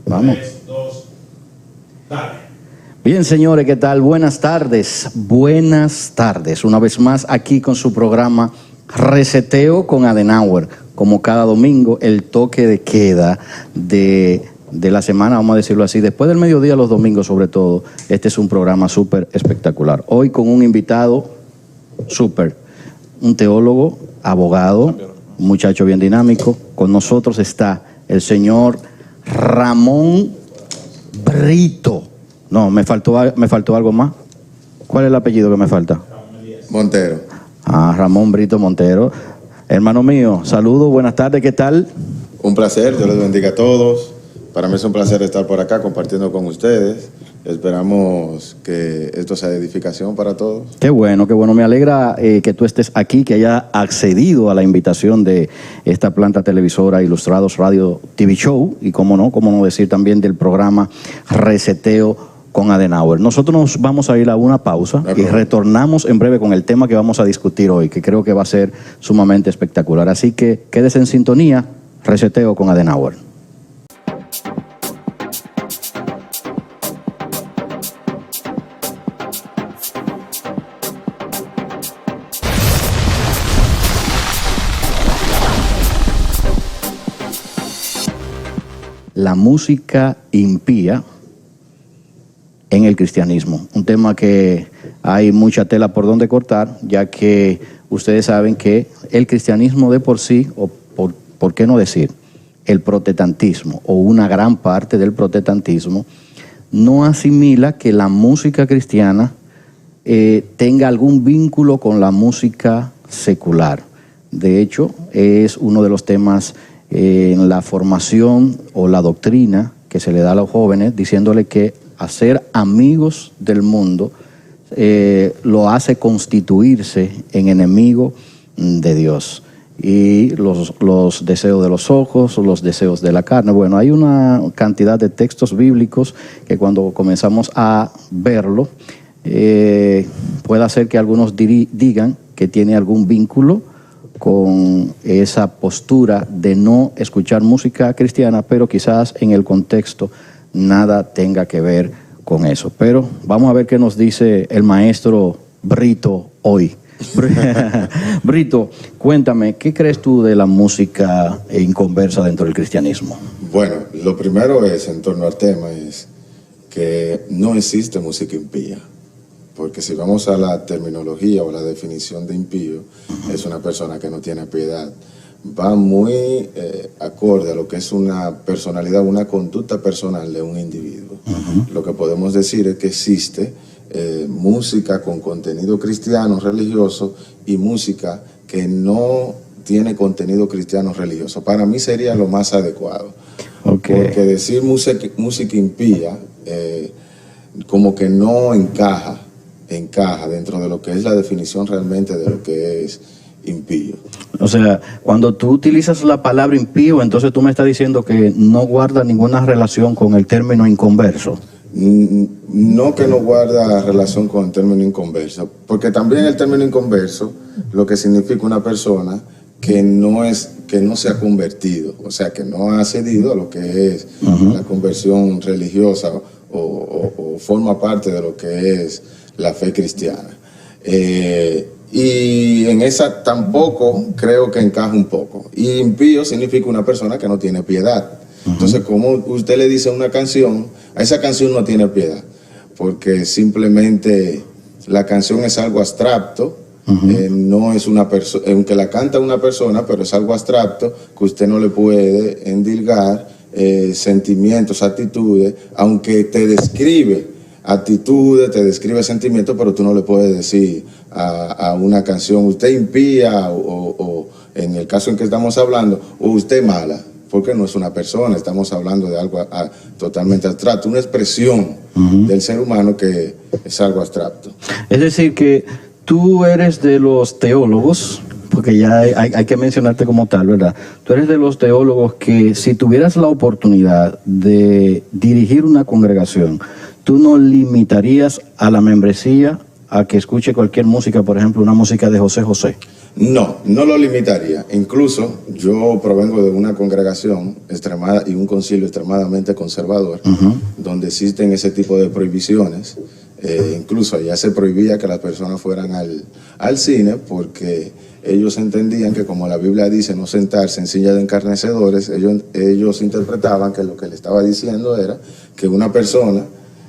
Vamos. 3, 2, dale. Bien, señores, ¿qué tal? Buenas tardes. Buenas tardes. Una vez más aquí con su programa Reseteo con Adenauer. Como cada domingo, el toque de queda de la semana, vamos a decirlo así, después del mediodía, los domingos sobre todo. Este es un programa súper espectacular. Hoy con un invitado súper, un teólogo, abogado, un muchacho bien dinámico. Con nosotros está el señor Ramón Brito. No, me faltó algo más. ¿Cuál es el apellido que me falta? Montero. Ramón Brito Montero. Hermano mío, saludos, buenas tardes, ¿qué tal? Un placer, Dios les bendiga a todos. Para mí es un placer estar por acá compartiendo con ustedes. Esperamos que esto sea de edificación para todos. Qué bueno, me alegra que tú estés aquí, que haya accedido a la invitación de esta planta televisora Ilustrados Radio TV Show y cómo no decir también del programa Reseteo con Adenauer. Nosotros nos vamos a ir a una pausa y retornamos en breve con el tema que vamos a discutir hoy, que creo que va a ser sumamente espectacular. Así que quédese en sintonía, Reseteo con Adenauer. La música impía en el cristianismo. Un tema que hay mucha tela por donde cortar, ya que ustedes saben que el cristianismo de por sí, o por qué no decir, el protestantismo, o una gran parte del protestantismo, no asimila que la música cristiana tenga algún vínculo con la música secular. De hecho, es uno de los temas en la formación o la doctrina que se le da a los jóvenes, diciéndole que hacer amigos del mundo lo hace constituirse en enemigo de Dios. Y los deseos de los ojos, los deseos de la carne. Bueno, hay una cantidad de textos bíblicos que cuando comenzamos a verlo, puede hacer que algunos digan que tiene algún vínculo con esa postura de no escuchar música cristiana, pero quizás en el contexto nada tenga que ver con eso. Pero vamos a ver qué nos dice el maestro Brito hoy. Brito, cuéntame, ¿qué crees tú de la música inconversa dentro del cristianismo? Bueno, lo primero es, en torno al tema, es que no existe música impía. Porque si vamos a la terminología o la definición de impío, es una persona que no tiene piedad. Va muy acorde a lo que es una personalidad, una conducta personal de un individuo. Lo que podemos decir es que existe música con contenido cristiano religioso y música que no tiene contenido cristiano religioso. Para mí sería lo más adecuado. Porque decir música impía como que no encaja dentro de lo que es la definición realmente de lo que es impío. O sea, cuando tú utilizas la palabra impío, entonces tú me estás diciendo que no guarda ninguna relación con el término inconverso. No que no guarda relación con el término inconverso, porque también el término inconverso lo que significa una persona que no se ha convertido, o sea, que no ha accedido a lo que es la conversión religiosa o forma parte de lo que es la fe cristiana. Y en esa tampoco creo que encaja un poco. Y impío significa una persona que no tiene piedad. Entonces, como usted le dice a una canción, a esa canción no tiene piedad, porque simplemente la canción es algo abstracto, no es una persona, aunque la canta una persona, pero es algo abstracto que usted no le puede endilgar sentimientos, actitudes, aunque te describe actitudes, te describe sentimientos, pero tú no le puedes decir a una canción, usted impía o en el caso en que estamos hablando, o usted mala, porque no es una persona, estamos hablando de algo totalmente abstracto, una expresión del ser humano que es algo abstracto. Es decir, que tú eres de los teólogos, porque ya hay que mencionarte como tal, ¿verdad? Tú eres de los teólogos que si tuvieras la oportunidad de dirigir una congregación, tú no limitarías a la membresía a que escuche cualquier música, por ejemplo, una música de José José. No, no lo limitaría. Incluso yo provengo de una congregación extremada y un concilio extremadamente conservador, donde existen ese tipo de prohibiciones. Incluso allá se prohibía que las personas fueran al cine porque ellos entendían que, como la Biblia dice, no sentarse en silla de encarnecedores. Ellos interpretaban que lo que le estaba diciendo era que una persona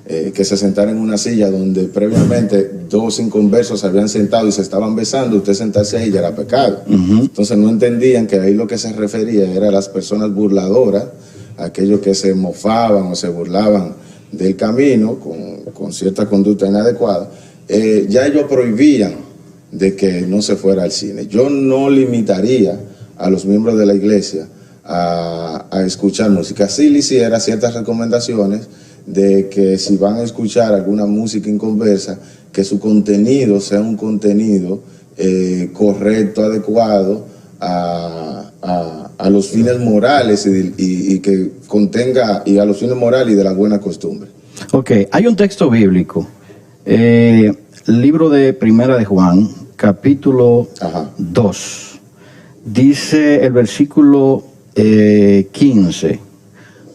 que se sentara en una silla donde previamente dos inconversos se habían sentado y se estaban besando, usted sentarse ahí ya era pecado. Entonces no entendían que ahí lo que se refería era a las personas burladoras, aquellos que se mofaban o se burlaban del camino con cierta conducta inadecuada. Ya ellos prohibían de que no se fuera al cine. Yo no limitaría a los miembros de la iglesia a escuchar música. Sí le hiciera ciertas recomendaciones de que si van a escuchar alguna música inconversa, que su contenido sea un contenido correcto, adecuado a los fines morales y que contenga, y a los fines morales y de la buena costumbre. Ok, hay un texto bíblico, libro de Primera de Juan, capítulo 2, dice el versículo 15: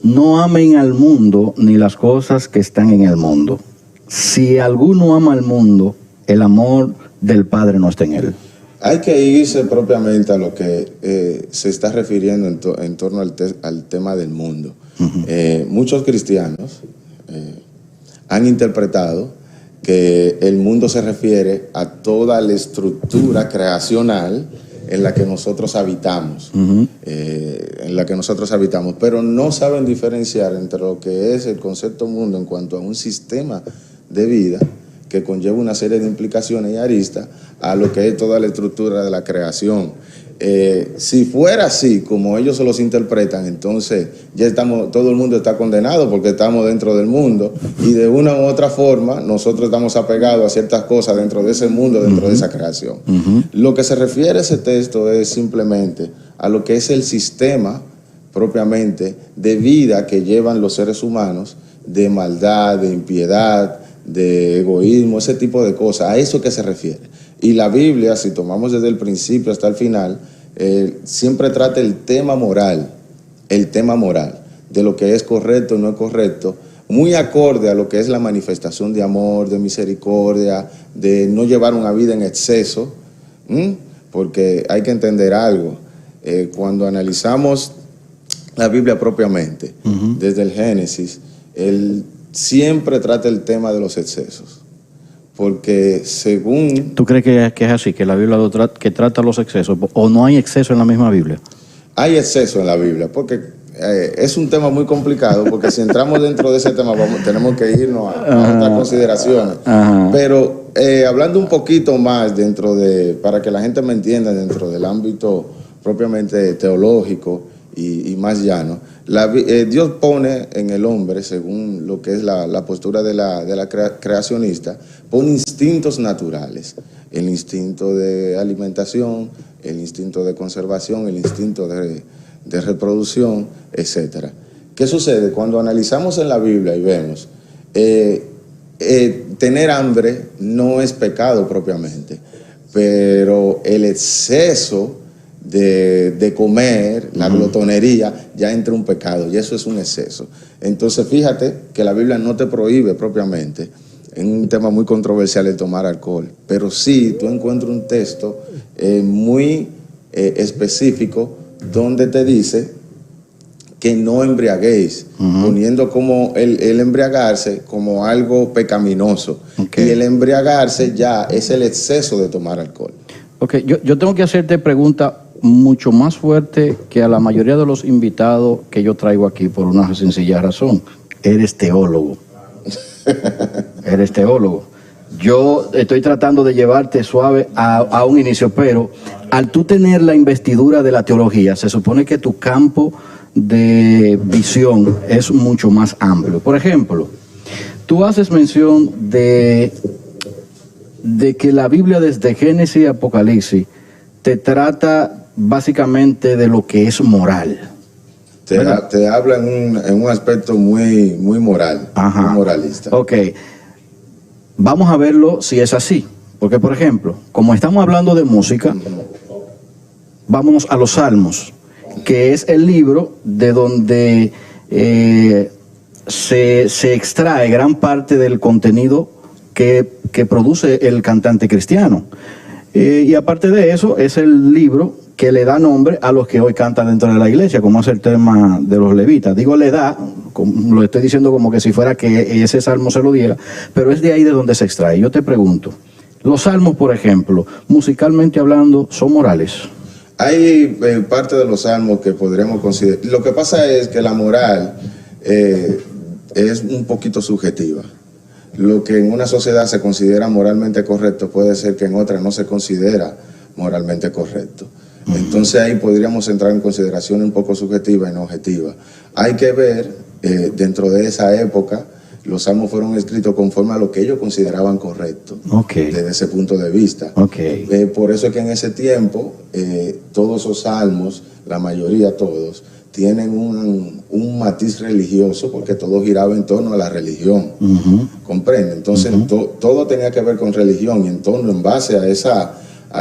no amen al mundo ni las cosas que están en el mundo. Si alguno ama al mundo, el amor del Padre no está en él. Hay que irse propiamente a lo que se está refiriendo en torno al tema del mundo. Muchos cristianos han interpretado que el mundo se refiere a toda la estructura creacional en la que nosotros habitamos, pero no saben diferenciar entre lo que es el concepto mundo en cuanto a un sistema de vida que conlleva una serie de implicaciones y aristas a lo que es toda la estructura de la creación. Si fuera así como ellos se los interpretan, entonces ya todo el mundo está condenado porque estamos dentro del mundo y de una u otra forma nosotros estamos apegados a ciertas cosas dentro de ese mundo, dentro de esa creación. Lo que se refiere a ese texto es simplemente a lo que es el sistema propiamente de vida que llevan los seres humanos, de maldad, de impiedad, de egoísmo, ese tipo de cosas. A eso que se refiere. Y la Biblia, si tomamos desde el principio hasta el final, siempre trata el tema moral, de lo que es correcto y no es correcto, muy acorde a lo que es la manifestación de amor, de misericordia, de no llevar una vida en exceso, porque hay que entender algo. Cuando analizamos la Biblia propiamente, desde el Génesis, él siempre trata el tema de los excesos. Porque según... ¿Tú crees que es así, que la Biblia que trata los excesos, o no hay exceso en la misma Biblia? Hay exceso en la Biblia, porque es un tema muy complicado, porque si entramos dentro de ese tema tenemos que irnos a otras consideraciones. Pero hablando un poquito más para que la gente me entienda, dentro del ámbito propiamente teológico y más llano, Dios pone en el hombre, según lo que es la postura de la creacionista, pone instintos naturales, el instinto de alimentación, el instinto de conservación, el instinto de reproducción, etc. ¿Qué sucede? Cuando analizamos en la Biblia y vemos, tener hambre no es pecado propiamente, pero el exceso de comer, la glotonería, ya entra un pecado, y eso es un exceso. Entonces fíjate que la Biblia no te prohíbe propiamente, en un tema muy controversial, el tomar alcohol, pero sí tú encuentras un texto muy específico donde te dice que no embriaguéis, poniendo como el embriagarse como algo pecaminoso. Y el embriagarse ya es el exceso de tomar alcohol. Ok, yo tengo que hacerte pregunta mucho más fuerte que a la mayoría de los invitados que yo traigo aquí, por una sencilla razón. Eres teólogo. Eres teólogo. Yo estoy tratando de llevarte suave a un inicio, pero al tú tener la investidura de la teología, se supone que tu campo de visión es mucho más amplio. Por ejemplo, tú haces mención de que la Biblia, desde Génesis y Apocalipsis, te trata básicamente de lo que es moral. Te habla en un aspecto muy moral, muy moralista. Ok, vamos a verlo si es así. Porque, por ejemplo, como estamos hablando de música, vámonos a los Salmos, que es el libro de donde se extrae gran parte del contenido que produce el cantante cristiano. Y aparte de eso, es el libro que le da nombre a los que hoy cantan dentro de la iglesia, como es el tema de los levitas. Digo, le da, lo estoy diciendo como que si fuera que ese salmo se lo diera, pero es de ahí de donde se extrae. Yo te pregunto, los salmos, por ejemplo, musicalmente hablando, ¿son morales? Hay parte de los salmos que podríamos considerar. Lo que pasa es que la moral es un poquito subjetiva. Lo que en una sociedad se considera moralmente correcto puede ser que en otra no se considera moralmente correcto. Entonces ahí podríamos entrar en consideraciones un poco subjetivas y no objetivas. Hay que ver, dentro de esa época, los salmos fueron escritos conforme a lo que ellos consideraban correcto, desde ese punto de vista. Por eso es que en ese tiempo, todos esos salmos, la mayoría todos, tienen un matiz religioso, porque todo giraba en torno a la religión. ¿Comprende? Entonces todo tenía que ver con religión, y en base a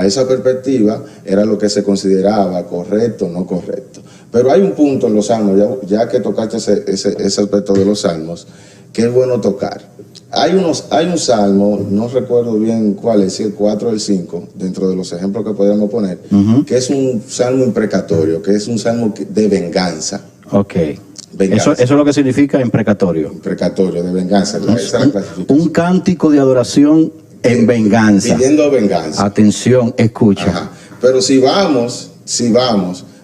esa perspectiva era lo que se consideraba correcto o no correcto. Pero hay un punto en los salmos, ya que tocaste ese aspecto de los salmos, que es bueno tocar. Hay un salmo, no recuerdo bien cuál es, si el 4 o el 5, dentro de los ejemplos que podríamos poner, que es un salmo imprecatorio, que es un salmo de venganza. Venganza. Eso es lo que significa imprecatorio. Imprecatorio, de venganza. Un cántico de adoración en venganza. Pidiendo venganza. Atención, escucha. Ajá. Pero si vamos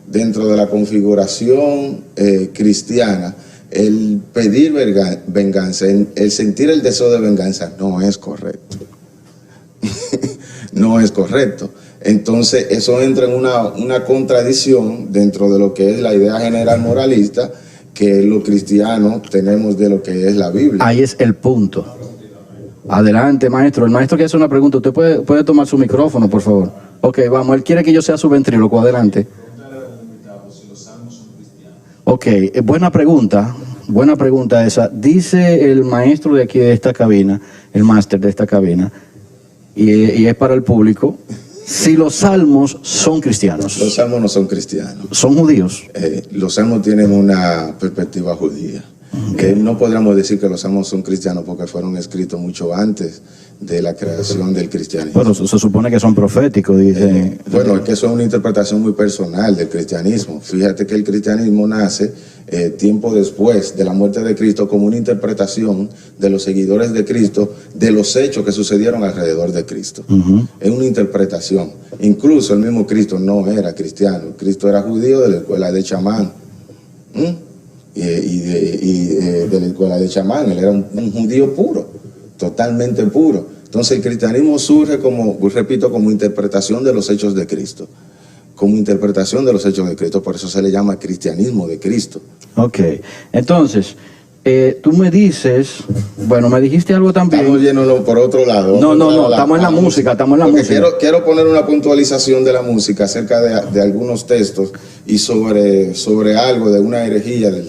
dentro de la configuración cristiana, el pedir venganza, el sentir el deseo de venganza, no es correcto. No es correcto. Entonces, eso entra en una contradicción dentro de lo que es la idea general moralista que los cristianos tenemos de lo que es la Biblia. Ahí es el punto. Adelante, maestro. El maestro quiere hacer una pregunta. ¿Usted puede tomar su micrófono, por favor? Ok, vamos. Él quiere que yo sea su ventríloco. Adelante. Ok, buena pregunta esa. Dice el maestro de aquí de esta cabina, el máster de esta cabina, y es para el público, si los salmos son cristianos. Los salmos no son cristianos. ¿Son judíos? Los salmos tienen una perspectiva judía. No podríamos decir que los salmos son cristianos porque fueron escritos mucho antes de la creación del cristianismo. Bueno, se supone que son proféticos, dice. Bueno, es que eso es una interpretación muy personal del cristianismo. Fíjate que el cristianismo nace tiempo después de la muerte de Cristo como una interpretación de los seguidores de Cristo de los hechos que sucedieron alrededor de Cristo. Es una interpretación. Incluso el mismo Cristo no era cristiano. Cristo era judío de la escuela de Chamán. Y de la escuela de Chamán. Él era un judío puro, totalmente puro. Entonces el cristianismo surge como interpretación de los hechos de Cristo. Como interpretación de los hechos de Cristo. Por eso se le llama cristianismo de Cristo. Ok. Entonces, tú me dices, bueno, me dijiste algo también. Estamos yéndolo por otro lado. No, estamos en la música, Quiero poner una puntualización de la música acerca de algunos textos y sobre algo de una herejía del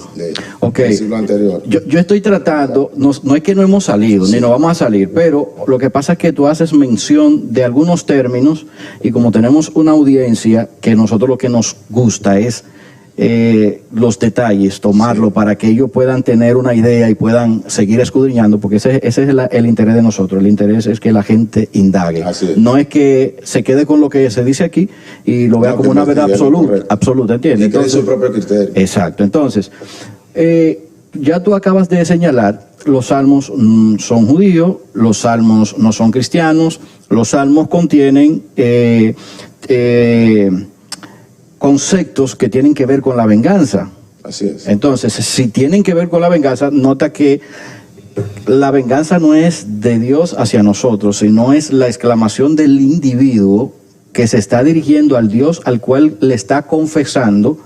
siglo anterior. Yo estoy tratando, no es que no hemos salido, ni nos vamos a salir, pero lo que pasa es que tú haces mención de algunos términos y como tenemos una audiencia que nosotros lo que nos gusta es los detalles, tomarlo para que ellos puedan tener una idea y puedan seguir escudriñando, porque ese es el interés de nosotros. El interés es que la gente indague. No es que se quede con lo que se dice aquí y lo vea como una verdad absoluta, ¿entiendes? Y cree su propio criterio. Exacto. Entonces, ya tú acabas de señalar, los salmos son judíos, los salmos no son cristianos, los salmos contienen conceptos que tienen que ver con la venganza. Así es. Entonces, si tienen que ver con la venganza, nota que la venganza no es de Dios hacia nosotros, sino es la exclamación del individuo que se está dirigiendo al Dios al cual le está confesando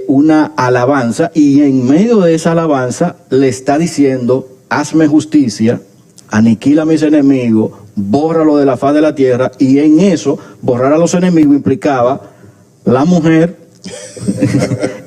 una alabanza, y en medio de esa alabanza le está diciendo: hazme justicia, aniquila a mis enemigos, bórralo de la faz de la tierra. Y en eso, borrar a los enemigos implicaba la mujer,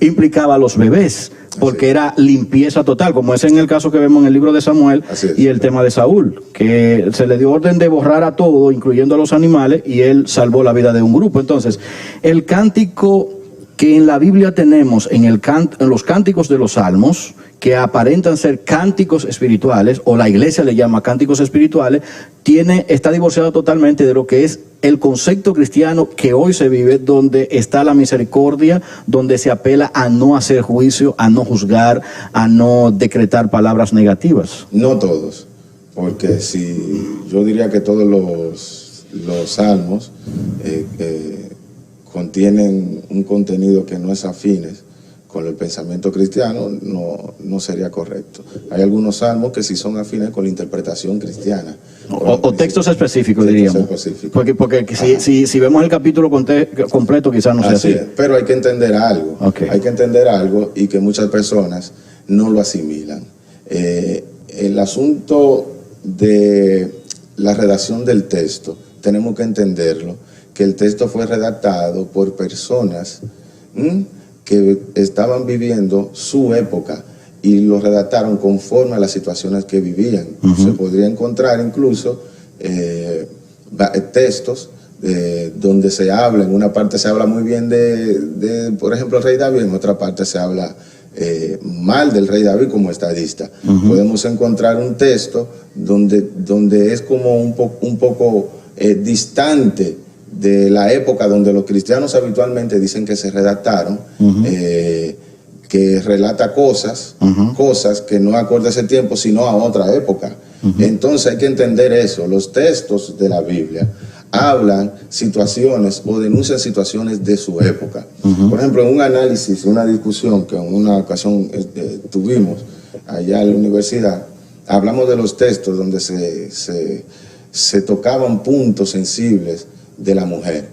implicaba a los bebés, porque era limpieza total, como es en el caso que vemos en el libro de Samuel y el tema de Saúl, que se le dio orden de borrar a todo, incluyendo a los animales, y él salvó la vida de un grupo. Entonces, el cántico que en la Biblia tenemos en los cánticos de los salmos, que aparentan ser cánticos espirituales, o la iglesia le llama cánticos espirituales, está divorciado totalmente de lo que es el concepto cristiano que hoy se vive, donde está la misericordia, donde se apela a no hacer juicio, a no juzgar, a no decretar palabras negativas. No todos, porque yo diría que todos los salmos contienen un contenido que no es afines con el pensamiento cristiano, no sería correcto. Hay algunos salmos que sí son afines con la interpretación cristiana. O textos específicos, diríamos. Específicos. Porque si vemos el capítulo completo, quizás no sea así. Pero hay que entender algo. Okay. Hay que entender algo y que muchas personas no lo asimilan. El asunto de la redacción del texto, tenemos que entenderlo, que el texto fue redactado por personas que estaban viviendo su época y lo redactaron conforme a las situaciones que vivían. Se podría encontrar incluso textos donde se habla, en una parte se habla muy bien de por ejemplo, el rey David, en otra parte se habla mal del rey David como estadista. Podemos encontrar un texto donde es como un poco distante de la época donde los cristianos habitualmente dicen que se redactaron, que relata cosas que no acorde a ese tiempo, sino a otra época. Entonces hay que entender eso. Los textos de la Biblia hablan situaciones o denuncian situaciones de su época. Por ejemplo, en un análisis, una discusión que en una ocasión tuvimos allá en la universidad, hablamos de los textos donde se tocaban puntos sensibles de la mujer.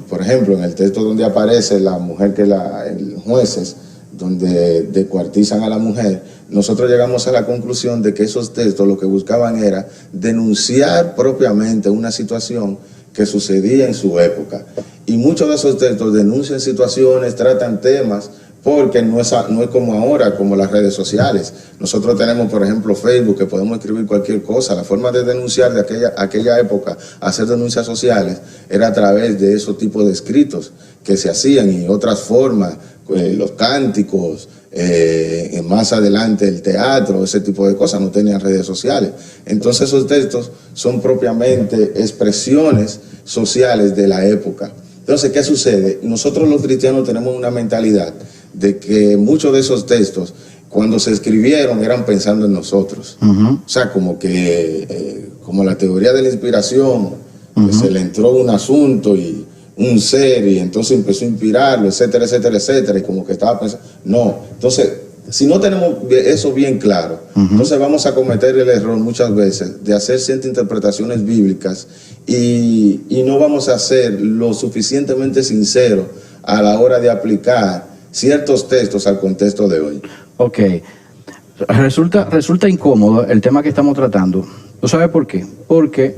Por ejemplo, en el texto donde aparece la mujer en jueces, donde descuartizan a la mujer, nosotros llegamos a la conclusión de que esos textos lo que buscaban era denunciar propiamente una situación que sucedía en su época. Y muchos de esos textos denuncian situaciones, tratan temas, porque no es como ahora, como las redes sociales. Nosotros tenemos, por ejemplo, Facebook, que podemos escribir cualquier cosa. La forma de denunciar de aquella época, hacer denuncias sociales, era a través de esos tipos de escritos que se hacían, y otras formas, los cánticos, más adelante el teatro, ese tipo de cosas, no tenían redes sociales. Entonces esos textos son propiamente expresiones sociales de la época. Entonces, ¿qué sucede? Nosotros los cristianos tenemos una mentalidad de que muchos de esos textos, cuando se escribieron, eran pensando en nosotros. O sea, como la teoría de la inspiración, que se le entró un asunto y un ser, y entonces empezó a inspirarlo, etcétera, etcétera, etcétera, y como que estaba pensando. No, entonces, si no tenemos eso bien claro, entonces vamos a cometer el error muchas veces de hacer ciertas interpretaciones bíblicas y no vamos a ser lo suficientemente sinceros a la hora de aplicar ciertos textos al contexto de hoy. Ok. Resulta incómodo el tema que estamos tratando. ¿Tú sabes por qué? Porque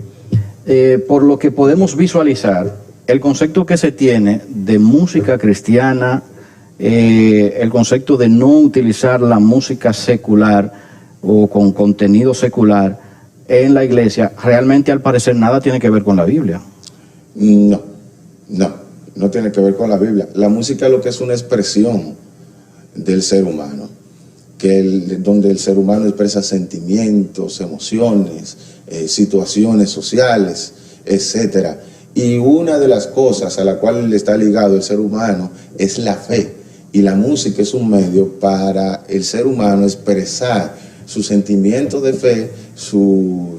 por lo que podemos visualizar, el concepto que se tiene de música cristiana, el concepto de no utilizar la música secular o con contenido secular en la iglesia, realmente al parecer nada tiene que ver con la Biblia. No tiene que ver con la Biblia. La música es lo que es una expresión del ser humano, donde el ser humano expresa sentimientos, emociones, situaciones sociales, etcétera. Y una de las cosas a la cual le está ligado el ser humano es la fe. Y la música es un medio para el ser humano expresar su sentimiento de fe, su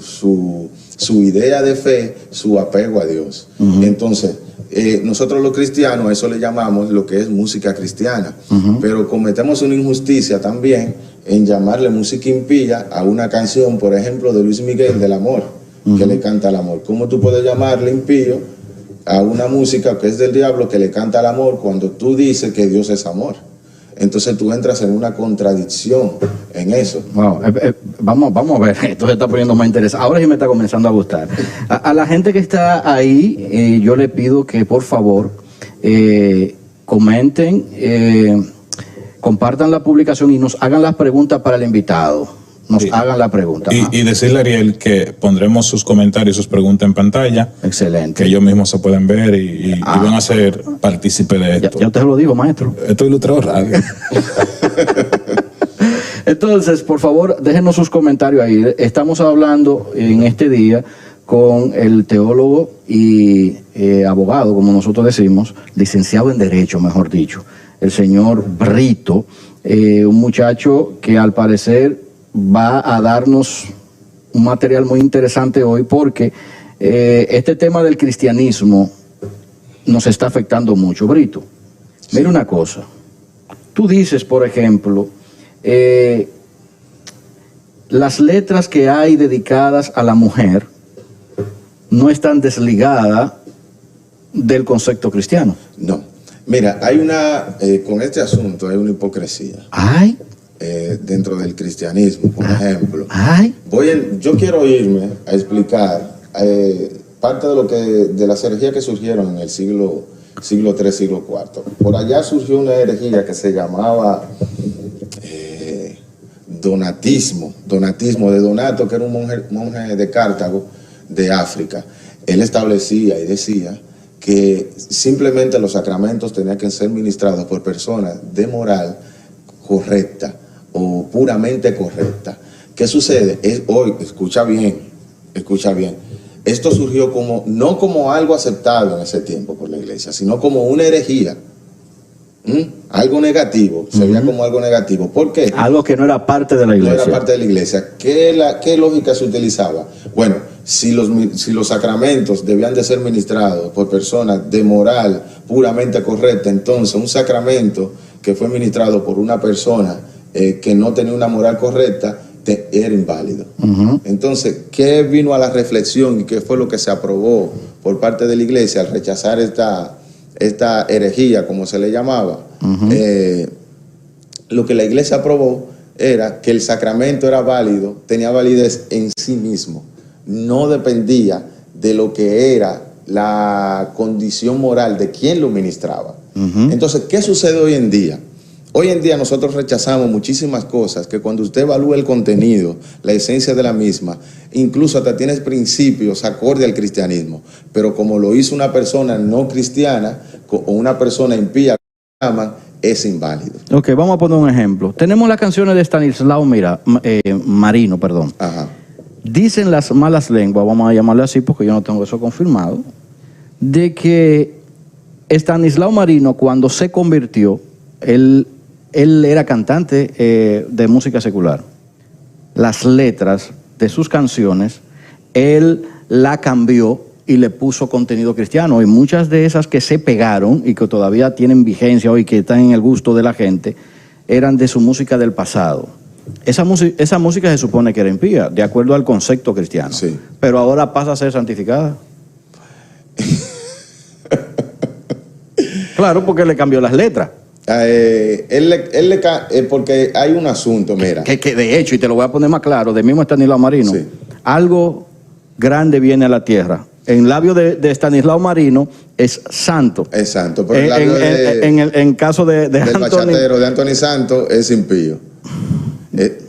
idea de fe, su apego a Dios. Entonces, nosotros los cristianos a eso le llamamos lo que es música cristiana. Pero cometemos una injusticia también en llamarle música impía a una canción, por ejemplo, de Luis Miguel, del amor, que le canta al amor. ¿Cómo tú puedes llamarle impío a una música que es del diablo, que le canta al amor, cuando tú dices que Dios es amor? Entonces tú entras en una contradicción en eso. Wow. Vamos a ver, esto se está poniendo más interesante. Ahora sí me está comenzando a gustar. A la gente que está ahí, yo le pido que por favor comenten compartan la publicación y nos hagan las preguntas para el invitado. Nos hagan la pregunta. Y decirle a Ariel que pondremos sus comentarios y sus preguntas en pantalla. Excelente. Que ellos mismos se pueden ver y van a ser partícipes de esto. Ya usted lo dijo, maestro. Esto es Ilustrador Radio. Entonces, por favor, déjenos sus comentarios ahí. Estamos hablando en este día con el teólogo y abogado, como nosotros decimos, licenciado en Derecho, mejor dicho, el señor Brito, un muchacho que al parecer va a darnos un material muy interesante hoy porque este tema del cristianismo nos está afectando mucho. Brito, mira una cosa. Tú dices, por ejemplo, las letras que hay dedicadas a la mujer no están desligadas del concepto cristiano. No. Mira, hay con este asunto hay una hipocresía. Ay. Dentro del cristianismo, por ejemplo. Ay. Yo quiero irme a explicar parte de las herejías que surgieron en el siglo III, siglo IV. Por allá surgió una herejía que se llamaba donatismo de Donato, que era un monje de Cartago, de África. Él establecía y decía que simplemente los sacramentos tenían que ser ministrados por personas de moral correcta o puramente correcta. ¿Qué sucede? Hoy, escucha bien, esto surgió no como algo aceptado en ese tiempo por la iglesia, sino como una herejía. Algo negativo, se veía como algo negativo. ¿Por qué? Algo que no era parte de la iglesia. No era parte de la iglesia. ¿Qué lógica se utilizaba? Bueno, si los sacramentos debían de ser ministrados por personas de moral puramente correcta, entonces un sacramento que fue ministrado por una persona que no tenía una moral correcta era inválido. Entonces, ¿qué vino a la reflexión y qué fue lo que se aprobó por parte de la iglesia al rechazar esta herejía, como se le llamaba? Lo que la iglesia aprobó era que el sacramento era válido, tenía validez en sí mismo, no dependía de lo que era la condición moral de quien lo ministraba. Entonces, ¿qué sucede hoy en día? Hoy en día nosotros rechazamos muchísimas cosas que cuando usted evalúa el contenido, la esencia de la misma, incluso hasta tienes principios acorde al cristianismo, pero como lo hizo una persona no cristiana o una persona impía, es inválido. Ok, vamos a poner un ejemplo. Tenemos las canciones de Estanislao Marino. Ajá. Dicen las malas lenguas, vamos a llamarle así porque yo no tengo eso confirmado, de que Estanislao Marino, cuando se convirtió, él era cantante de música secular. Las letras de sus canciones, él la cambió y le puso contenido cristiano. Y muchas de esas que se pegaron y que todavía tienen vigencia hoy, que están en el gusto de la gente, eran de su música del pasado. Esa música se supone que era impía, de acuerdo al concepto cristiano. Sí. Pero ahora pasa a ser santificada. Claro, porque le cambió las letras. Porque hay un asunto, mira. Que de hecho, y te lo voy a poner más claro, del mismo Estanislao Marino, sí. Algo grande viene a la tierra. En labio de Estanislao Marino es santo. Es santo, pero el labio en caso de del Anthony, bachatero de Anthony Santos es impío.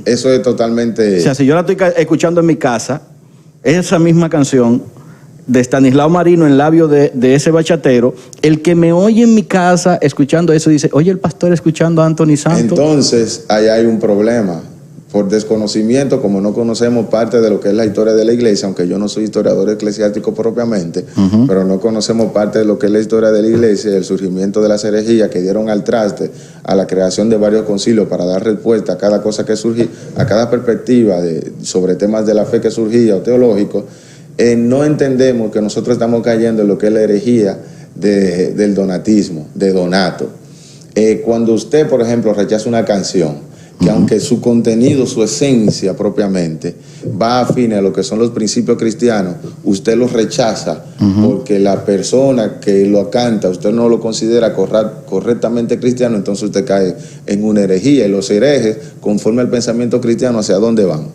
Eso es totalmente... O sea, si yo la estoy escuchando en mi casa, esa misma canción de Estanislao Marino en labio de ese bachatero, el que me oye en mi casa escuchando eso dice, oye, el pastor escuchando a Anthony Santos. Entonces, ahí hay un problema. Por desconocimiento, como no conocemos parte de lo que es la historia de la iglesia, aunque yo no soy historiador eclesiástico propiamente, pero no conocemos parte de lo que es la historia de la iglesia y el surgimiento de las herejías que dieron al traste a la creación de varios concilios para dar respuesta a cada cosa que surgía, a cada perspectiva sobre temas de la fe que surgía o teológico. No entendemos que nosotros estamos cayendo en lo que es la herejía del donatismo, de Donato. Cuando usted, por ejemplo, rechaza una canción, que aunque su contenido, su esencia propiamente, va afín a lo que son los principios cristianos, usted los rechaza porque la persona que lo canta, usted no lo considera correctamente cristiano, entonces usted cae en una herejía. Y los herejes, conforme al pensamiento cristiano, ¿hacia dónde van?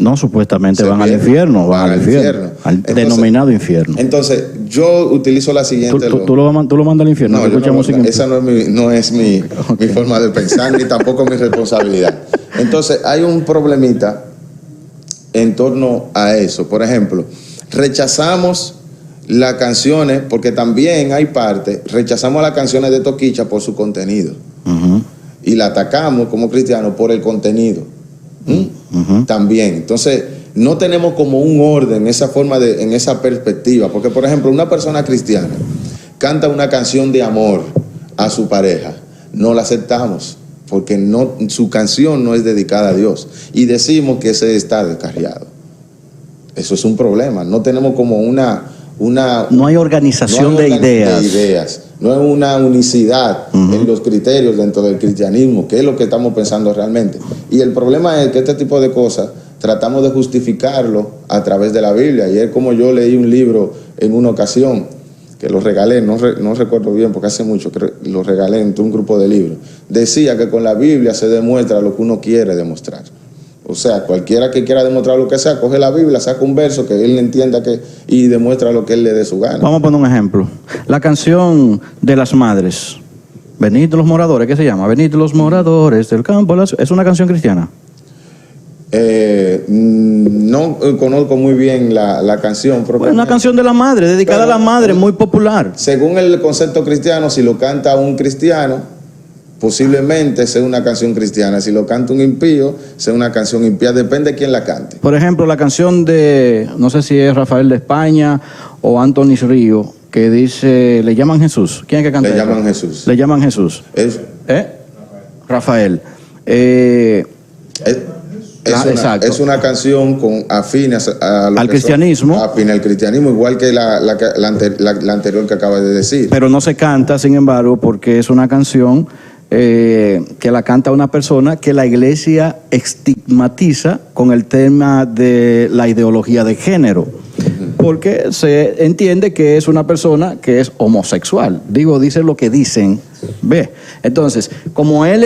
No, supuestamente Se van al pierde. infierno, van al infierno, al Entonces, denominado infierno. Entonces, yo utilizo la siguiente... ¿Tú lo mandas al infierno? No, que yo escucha no, música en- esa no es mi forma de pensar, ni tampoco mi responsabilidad. Entonces, hay un problemita en torno a eso. Por ejemplo, rechazamos las canciones, porque también hay parte, rechazamos las canciones de Toquicha por su contenido. Ujú. Y la atacamos como cristianos por el contenido. También. Entonces, no tenemos como un orden, esa forma en esa perspectiva. Porque, por ejemplo, una persona cristiana canta una canción de amor a su pareja, no la aceptamos, porque su canción no es dedicada a Dios. Y decimos que ese está descarriado. Eso es un problema. No tenemos como No hay organización de ideas. No hay una unicidad en los criterios dentro del cristianismo, que es lo que estamos pensando realmente. Y el problema es que este tipo de cosas tratamos de justificarlo a través de la Biblia. Y es como yo leí un libro en una ocasión, que lo regalé, no recuerdo bien porque hace mucho que lo regalé entre un grupo de libros. Decía que con la Biblia se demuestra lo que uno quiere demostrar. O sea, cualquiera que quiera demostrar lo que sea, coge la Biblia, saca un verso que él entienda y demuestra lo que él le dé su gana. Vamos a poner un ejemplo. La canción de las madres. Venid los moradores, ¿qué se llama? Venid los moradores del campo. ¿Es una canción cristiana? No conozco muy bien la canción. Pues una canción de la madre, dedicada a la madre, muy popular. Según el concepto cristiano, si lo canta un cristiano, posiblemente sea una canción cristiana. Si lo canta un impío, sea una canción impía. Depende de quién la cante. Por ejemplo, la canción de, no sé si es Rafael de España o Anthony Río, que dice, le llaman Jesús. ¿Quién es que canta? Le eso? llaman Jesús. Le llaman Jesús. Rafael. Es una canción con afines a lo al cristianismo. Afines al cristianismo, igual que la anterior que acaba de decir. Pero no se canta, sin embargo, porque es una canción que la canta una persona que la iglesia estigmatiza con el tema de la ideología de género. Porque se entiende que es una persona que es homosexual. Dice lo que dicen. Ve. Entonces, como él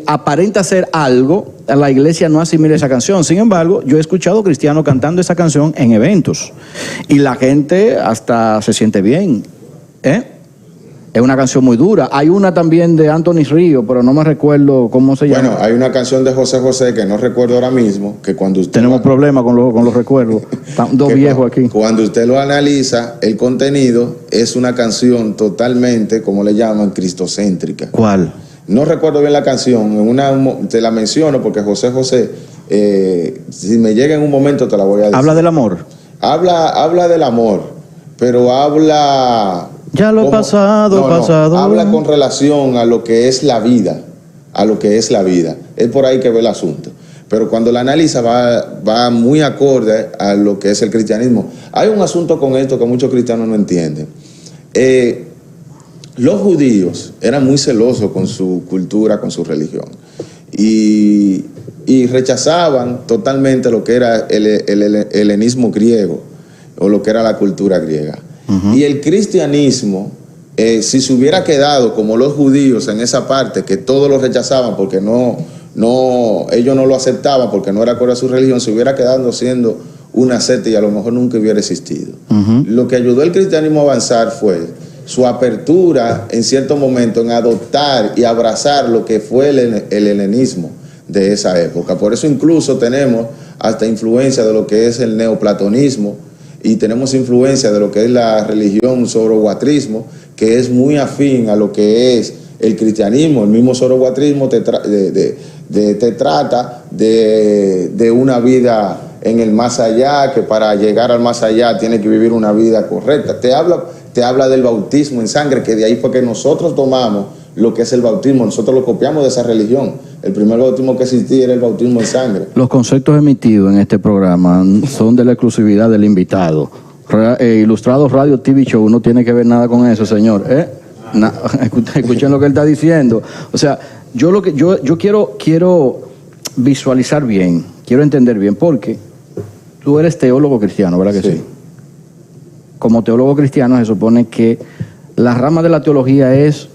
aparenta ser algo, la iglesia no asimila esa canción. Sin embargo, yo he escuchado cristianos cantando esa canción en eventos. Y la gente hasta se siente bien. Es una canción muy dura. Hay una también de Anthony Río, pero no me recuerdo cómo se llama. Bueno, hay una canción de José José que no recuerdo ahora mismo, que cuando usted... Tenemos problemas con los recuerdos. Están dos viejos aquí. Cuando usted lo analiza, el contenido es una canción totalmente, como le llaman, cristocéntrica. ¿Cuál? No recuerdo bien la canción, te la menciono porque José José, si me llega en un momento te la voy a decir. ¿Habla del amor? Habla del amor, pero habla... Ya lo pasado. Habla con relación a lo que es la vida, Es por ahí que ve el asunto. Pero cuando la analiza va muy acorde a lo que es el cristianismo. Hay un asunto con esto que muchos cristianos no entienden. Los judíos eran muy celosos con su cultura, con su religión. Y rechazaban totalmente lo que era el helenismo griego o lo que era la cultura griega. Y el cristianismo, si se hubiera quedado como los judíos en esa parte, que todos lo rechazaban porque ellos no lo aceptaban porque no era acorde a su religión, se hubiera quedado siendo una secta y a lo mejor nunca hubiera existido. Lo que ayudó al cristianismo a avanzar fue su apertura en cierto momento en adoptar y abrazar lo que fue el helenismo de esa época. Por eso incluso tenemos hasta influencia de lo que es el neoplatonismo, y tenemos influencia de lo que es la religión zoroastrismo, que es muy afín a lo que es el cristianismo. El mismo zoroastrismo te trata de una vida en el más allá, que para llegar al más allá tiene que vivir una vida correcta. Te habla del bautismo en sangre, que de ahí fue que nosotros tomamos lo que es el bautismo. Nosotros lo copiamos de esa religión. El primer bautismo que existía era el bautismo en sangre. Los conceptos emitidos en este programa son de la exclusividad del invitado. Ilustrados Radio TV Show no tiene que ver nada con eso, señor. Escuchen lo que él está diciendo. O sea, yo quiero visualizar bien, quiero entender bien, porque tú eres teólogo cristiano, ¿verdad que sí? Como teólogo cristiano se supone que la rama de la teología es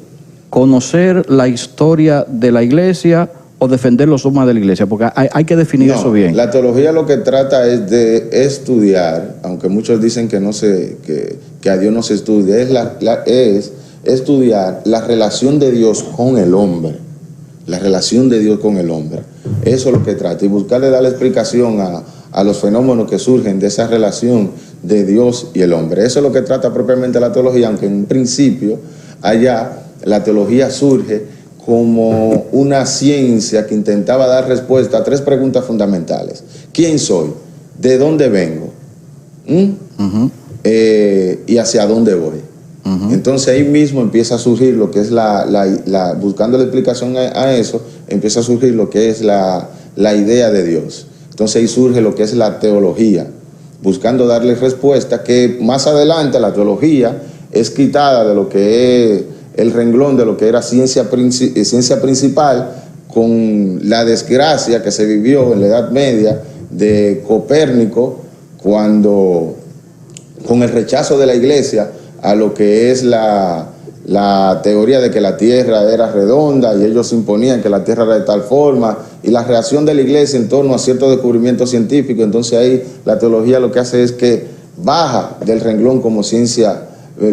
conocer la historia de la iglesia o defender los dogmas de la iglesia? Porque hay que definir eso bien. La teología lo que trata es de estudiar, aunque muchos dicen que que a Dios no se estudia, es estudiar la relación de Dios con el hombre. La relación de Dios con el hombre. Eso es lo que trata. Y buscarle dar la explicación a los fenómenos que surgen de esa relación de Dios y el hombre. Eso es lo que trata propiamente la teología, aunque en principio allá la teología surge como una ciencia que intentaba dar respuesta a 3 preguntas fundamentales. ¿Quién soy? ¿De dónde vengo? ¿Y hacia dónde voy? Entonces ahí mismo empieza a surgir lo que es buscando la explicación a eso, empieza a surgir lo que es la idea de Dios. Entonces ahí surge lo que es la teología, buscando darle respuesta, que más adelante la teología es quitada de lo que es el renglón de lo que era ciencia principal, con la desgracia que se vivió en la Edad Media de Copérnico, cuando con el rechazo de la iglesia a lo que es la teoría de que la tierra era redonda, y ellos imponían que la tierra era de tal forma, y la reacción de la iglesia en torno a cierto descubrimiento científico. Entonces ahí la teología lo que hace es que baja del renglón como ciencia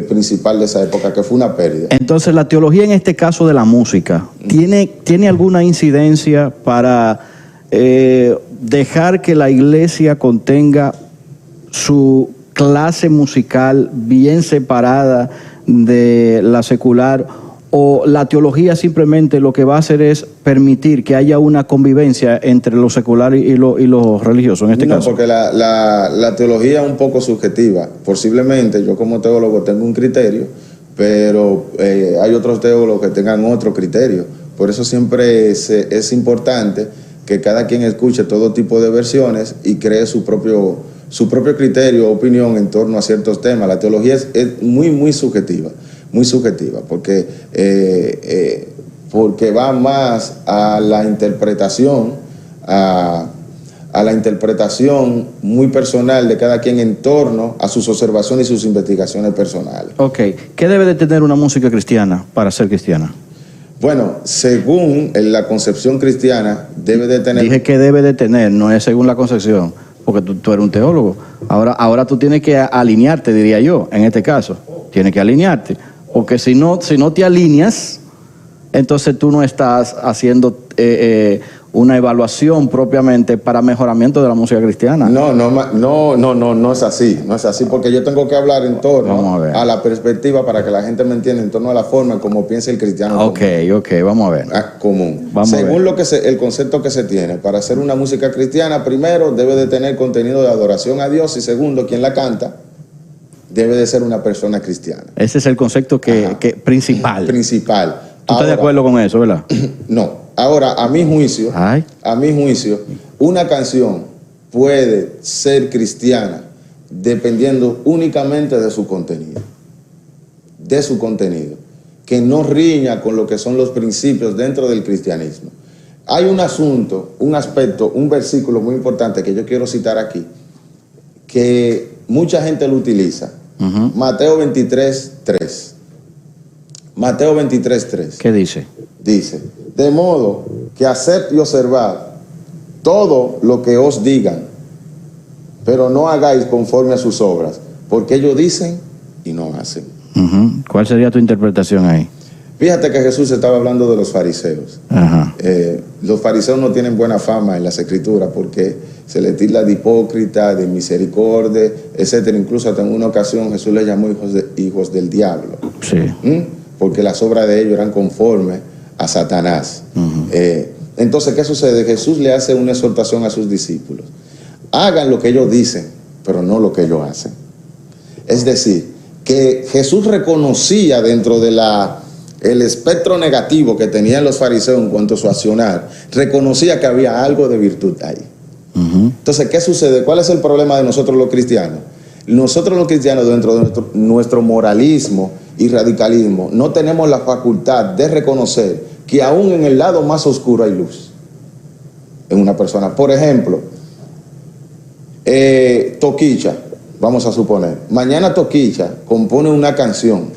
principal de esa época, que fue una pérdida. Entonces la teología en este caso de la música, ¿tiene alguna incidencia para dejar que la iglesia contenga su clase musical bien separada de la secular, o la teología simplemente lo que va a hacer es permitir que haya una convivencia entre lo secular y lo religioso en este caso? No, porque la teología es un poco subjetiva. Posiblemente yo como teólogo tengo un criterio, pero hay otros teólogos que tengan otro criterio. Por eso siempre es importante que cada quien escuche todo tipo de versiones y cree su propio criterio o opinión en torno a ciertos temas. La teología es muy subjetiva, porque va más a la interpretación, a la interpretación muy personal de cada quien en torno a sus observaciones y sus investigaciones personales. Ok, ¿qué debe de tener una música cristiana para ser cristiana? Bueno, según la concepción cristiana, debe de tener... Dije que debe de tener, no es según la concepción, porque tú eres un teólogo. Ahora tú tienes que alinearte, diría yo, en este caso. Tienes que alinearte, porque si no te alineas, entonces tú no estás haciendo una evaluación propiamente para mejoramiento de la música cristiana. No es así. No es así, porque yo tengo que hablar en torno a la perspectiva para que la gente me entienda, en torno a la forma en cómo piensa el cristiano. Ok, vamos a ver. Común. Según el concepto que se tiene, para hacer una música cristiana, primero debe de tener contenido de adoración a Dios, y segundo, quien la canta debe de ser una persona cristiana. Ese es el concepto principal. Principal. ¿Tú estás de acuerdo con eso, verdad? No. Ahora, a mi juicio, una canción puede ser cristiana dependiendo únicamente de su contenido. Que no riña con lo que son los principios dentro del cristianismo. Hay un aspecto, un versículo muy importante que yo quiero citar aquí, que mucha gente lo utiliza. Mateo 23:3. Mateo 23:3. ¿Qué dice? Dice: de modo que haced y observad todo lo que os digan, pero no hagáis conforme a sus obras, porque ellos dicen y no hacen. ¿Cuál sería tu interpretación ahí? Fíjate que Jesús estaba hablando de los fariseos. Los fariseos no tienen buena fama en las escrituras porque se les tilda de hipócrita, de misericordia, etcétera. Incluso hasta en una ocasión Jesús les llamó hijos del diablo. Sí. Porque las obras de ellos eran conformes a Satanás. Entonces, ¿qué sucede? Jesús le hace una exhortación a sus discípulos: hagan lo que ellos dicen, pero no lo que ellos hacen. Es decir, que Jesús reconocía dentro de el espectro negativo que tenían los fariseos en cuanto a su accionar, reconocía que había algo de virtud ahí. Entonces, ¿qué sucede? ¿Cuál es el problema de nosotros los cristianos? Nosotros los cristianos, dentro de nuestro moralismo y radicalismo, no tenemos la facultad de reconocer que aún en el lado más oscuro hay luz en una persona. Por ejemplo, Toquicha, vamos a suponer, mañana Toquicha compone una canción,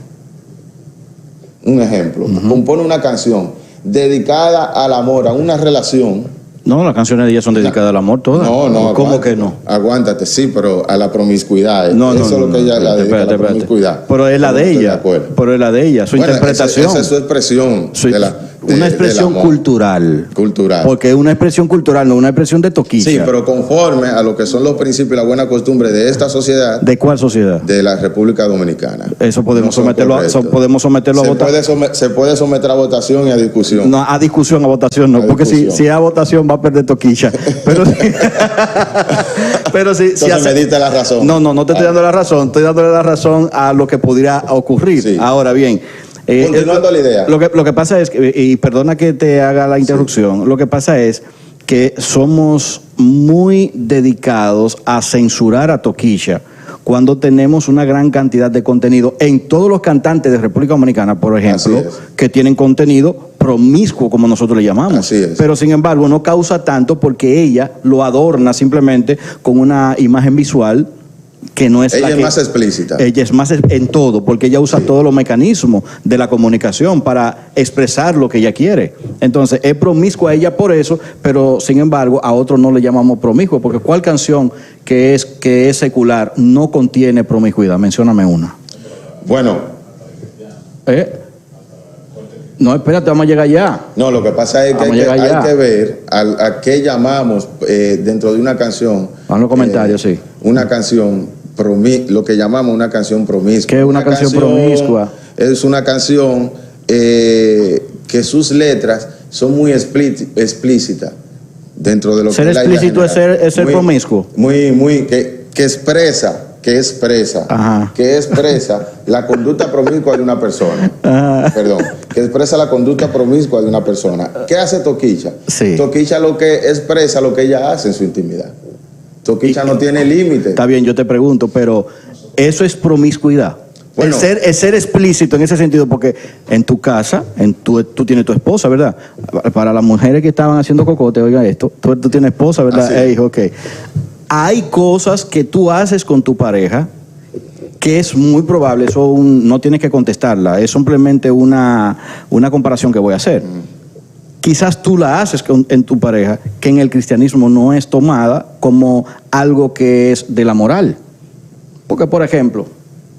un ejemplo, compone una canción dedicada al amor, a una relación. No, las canciones de ella son dedicadas al amor todas. No, ¿Cómo que no? Aguántate, sí, pero a la promiscuidad. No, Eso es lo que ella la dedica, a la espérate. promiscuidad. Pero es la No de estoy ella. acuerdo. Pero es la de ella, su Bueno, interpretación. Esa es su expresión. Una expresión del amor. cultural. Cultural. Porque es una expresión cultural, no una expresión de toquicha. Sí, pero conforme a lo que son los principios y la buena costumbre de esta sociedad, ¿De cuál sociedad? de la República Dominicana. Eso podemos No son someterlo, correctos. podemos someterlo a votación. Se puede someter a votación y a discusión. No, a discusión, a votación no, A porque discusión. si es a votación va a perder toquicha. Pero si Entonces me diste la razón. No te estoy dando la razón, estoy dándole la razón a lo que pudiera ocurrir. Sí. Ahora bien, Continuando la idea. Lo que pasa es que, y perdona que te haga la interrupción, lo que pasa es que somos muy dedicados a censurar a toquicha cuando tenemos una gran cantidad de contenido en todos los cantantes de República Dominicana, por ejemplo, Así es. que tienen contenido promiscuo, como nosotros le llamamos. Así es. Pero sin embargo no causa tanto porque ella lo adorna simplemente con una imagen visual que no es Ella la es que, más explícita. ella es más en todo, porque ella usa todos los mecanismos de la comunicación para expresar lo que ella quiere. Entonces, es promiscua ella por eso, pero sin embargo, a otros no le llamamos promiscuo, porque ¿cuál canción que es secular no contiene promiscuidad? Mencióname una. Bueno, No, espérate, vamos a llegar ya. no, lo que pasa es que Vamos a llegar hay ya. que ver a qué llamamos dentro de una canción. Haz los comentarios, sí. Una canción, lo que llamamos una canción promiscua. ¿Qué es una canción promiscua? Es una canción que sus letras son muy explícitas dentro de lo Ser que es la idea explícito es general. ser Muy- promiscuo. que expresa Ajá. la conducta promiscua de una persona. Ajá. Perdón, que expresa la conducta promiscua de una persona. ¿Qué hace Toquicha? Sí. Toquicha lo que expresa lo que ella hace en su intimidad. Toquicha no tiene límite. Está bien, yo te pregunto, pero ¿eso es promiscuidad? Bueno. Es ser explícito en ese sentido, porque en tu casa, tú tienes tu esposa, ¿verdad? Para las mujeres que estaban haciendo cocote, oiga esto, tú tienes esposa, ¿verdad? Así es. Ok. Hay cosas que tú haces con tu pareja que es muy probable, eso no tienes que contestarla, es simplemente una comparación que voy a hacer. Quizás tú la haces en tu pareja, que en el cristianismo no es tomada como algo que es de la moral. Porque, por ejemplo,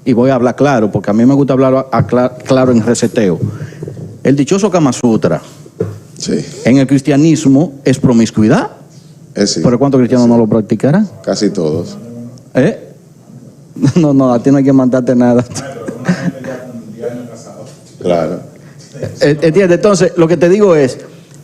y voy a hablar claro, porque a mí me gusta hablar claro en reseteo, el dichoso Kama Sutra Sí, en el cristianismo es promiscuidad. es sí. ¿Pero cuántos cristianos no lo practicarán? Casi todos. No, a ti no hay que mandarte nada. Claro. ¿Entiendes? Entonces, lo que te digo es,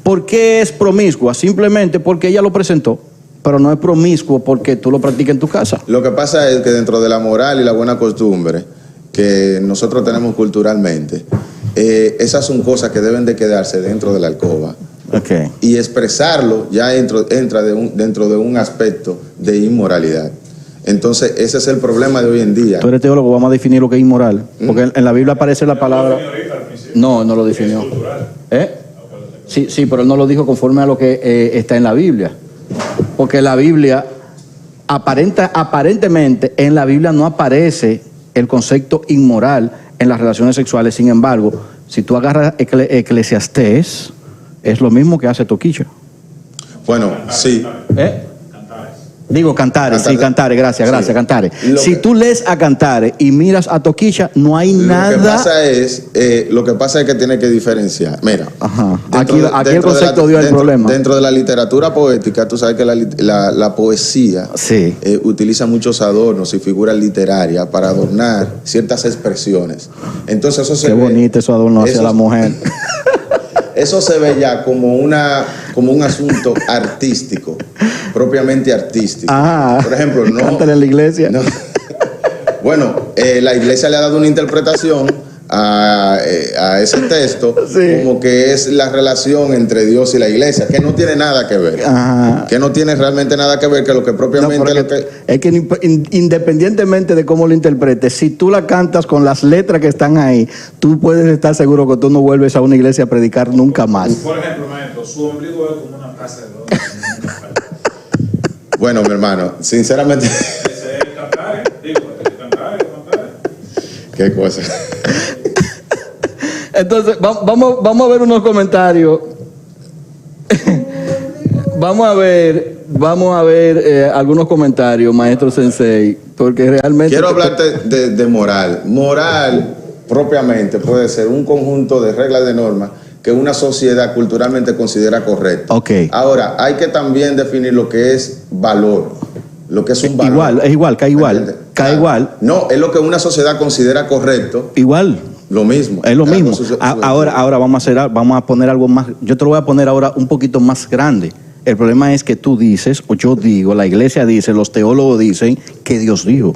¿por qué es promiscua? Simplemente porque ella lo presentó, pero no es promiscuo porque tú lo practicas en tu casa. Lo que pasa es que dentro de la moral y la buena costumbre que nosotros tenemos culturalmente, esas son cosas que deben de quedarse dentro de la alcoba. Okay. Y expresarlo ya entra dentro de un aspecto de inmoralidad. Entonces, ese es el problema de hoy en día. Tú eres teólogo, vamos a definir lo que es inmoral. Porque en la Biblia aparece la palabra... No lo definió. Sí, pero él no lo dijo conforme a lo que está en la Biblia. Porque la Biblia, aparentemente, en la Biblia no aparece el concepto inmoral en las relaciones sexuales. Sin embargo, si tú agarras Eclesiastés, es lo mismo que hace Toquicha. Bueno, sí. Digo Cantares, sí, Cantares, gracias, Cantares. Si tú lees a Cantares y miras a Toquicha, no hay nada... Lo que pasa es que tiene que diferenciar. Mira, Ajá. Aquí el concepto dio el problema. Dentro de la literatura poética, tú sabes que la poesía Sí. utiliza muchos adornos y figuras literarias para adornar ciertas expresiones. Entonces eso se Qué ve- bonito eso adorno hacia eso- la mujer. Eso se ve ya como un asunto artístico, propiamente artístico. Ah, Por ejemplo, no. cantan en la iglesia. no. Bueno, la iglesia le ha dado una interpretación a ese texto, Sí. como que es la relación entre Dios y la iglesia, que no tiene nada que ver. Ajá. Que no tiene realmente nada que ver, que lo que No, propiamente pero lo que... es que independientemente de cómo lo interpretes, si tú la cantas con las letras que están ahí, tú puedes estar seguro que tú no vuelves a una iglesia a predicar nunca más. Por ejemplo, maestro, su ombligo es como una casa de dos. Bueno, mi hermano, sinceramente, Ese es el Cantares, digo, el Cantares. qué cosa. Entonces, vamos a ver unos comentarios. Vamos a ver algunos comentarios, maestro Sensei, porque realmente... Quiero hablarte de moral. Moral, propiamente, puede ser un conjunto de reglas, de normas que una sociedad culturalmente considera correcto. Ok. Ahora, hay que también definir lo que es valor, lo que es un valor. Cae igual. No, es lo que una sociedad considera correcto. Igual. Lo mismo. Es lo mismo. Ahora vamos a poner algo más. Yo te lo voy a poner ahora un poquito más grande. El problema es que tú dices, o yo digo, la iglesia dice, los teólogos dicen que Dios dijo.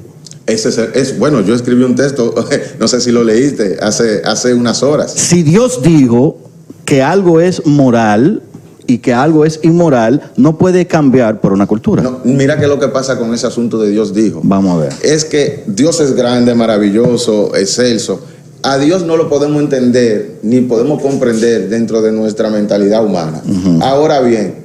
Bueno, yo escribí un texto, no sé si lo leíste, hace unas horas. Si Dios dijo que algo es moral y que algo es inmoral, no puede cambiar por una cultura. No, mira qué es lo que pasa con ese asunto de Dios dijo. Vamos a ver. Es que Dios es grande, maravilloso, excelso. A Dios no lo podemos entender ni podemos comprender dentro de nuestra mentalidad humana. Ahora bien,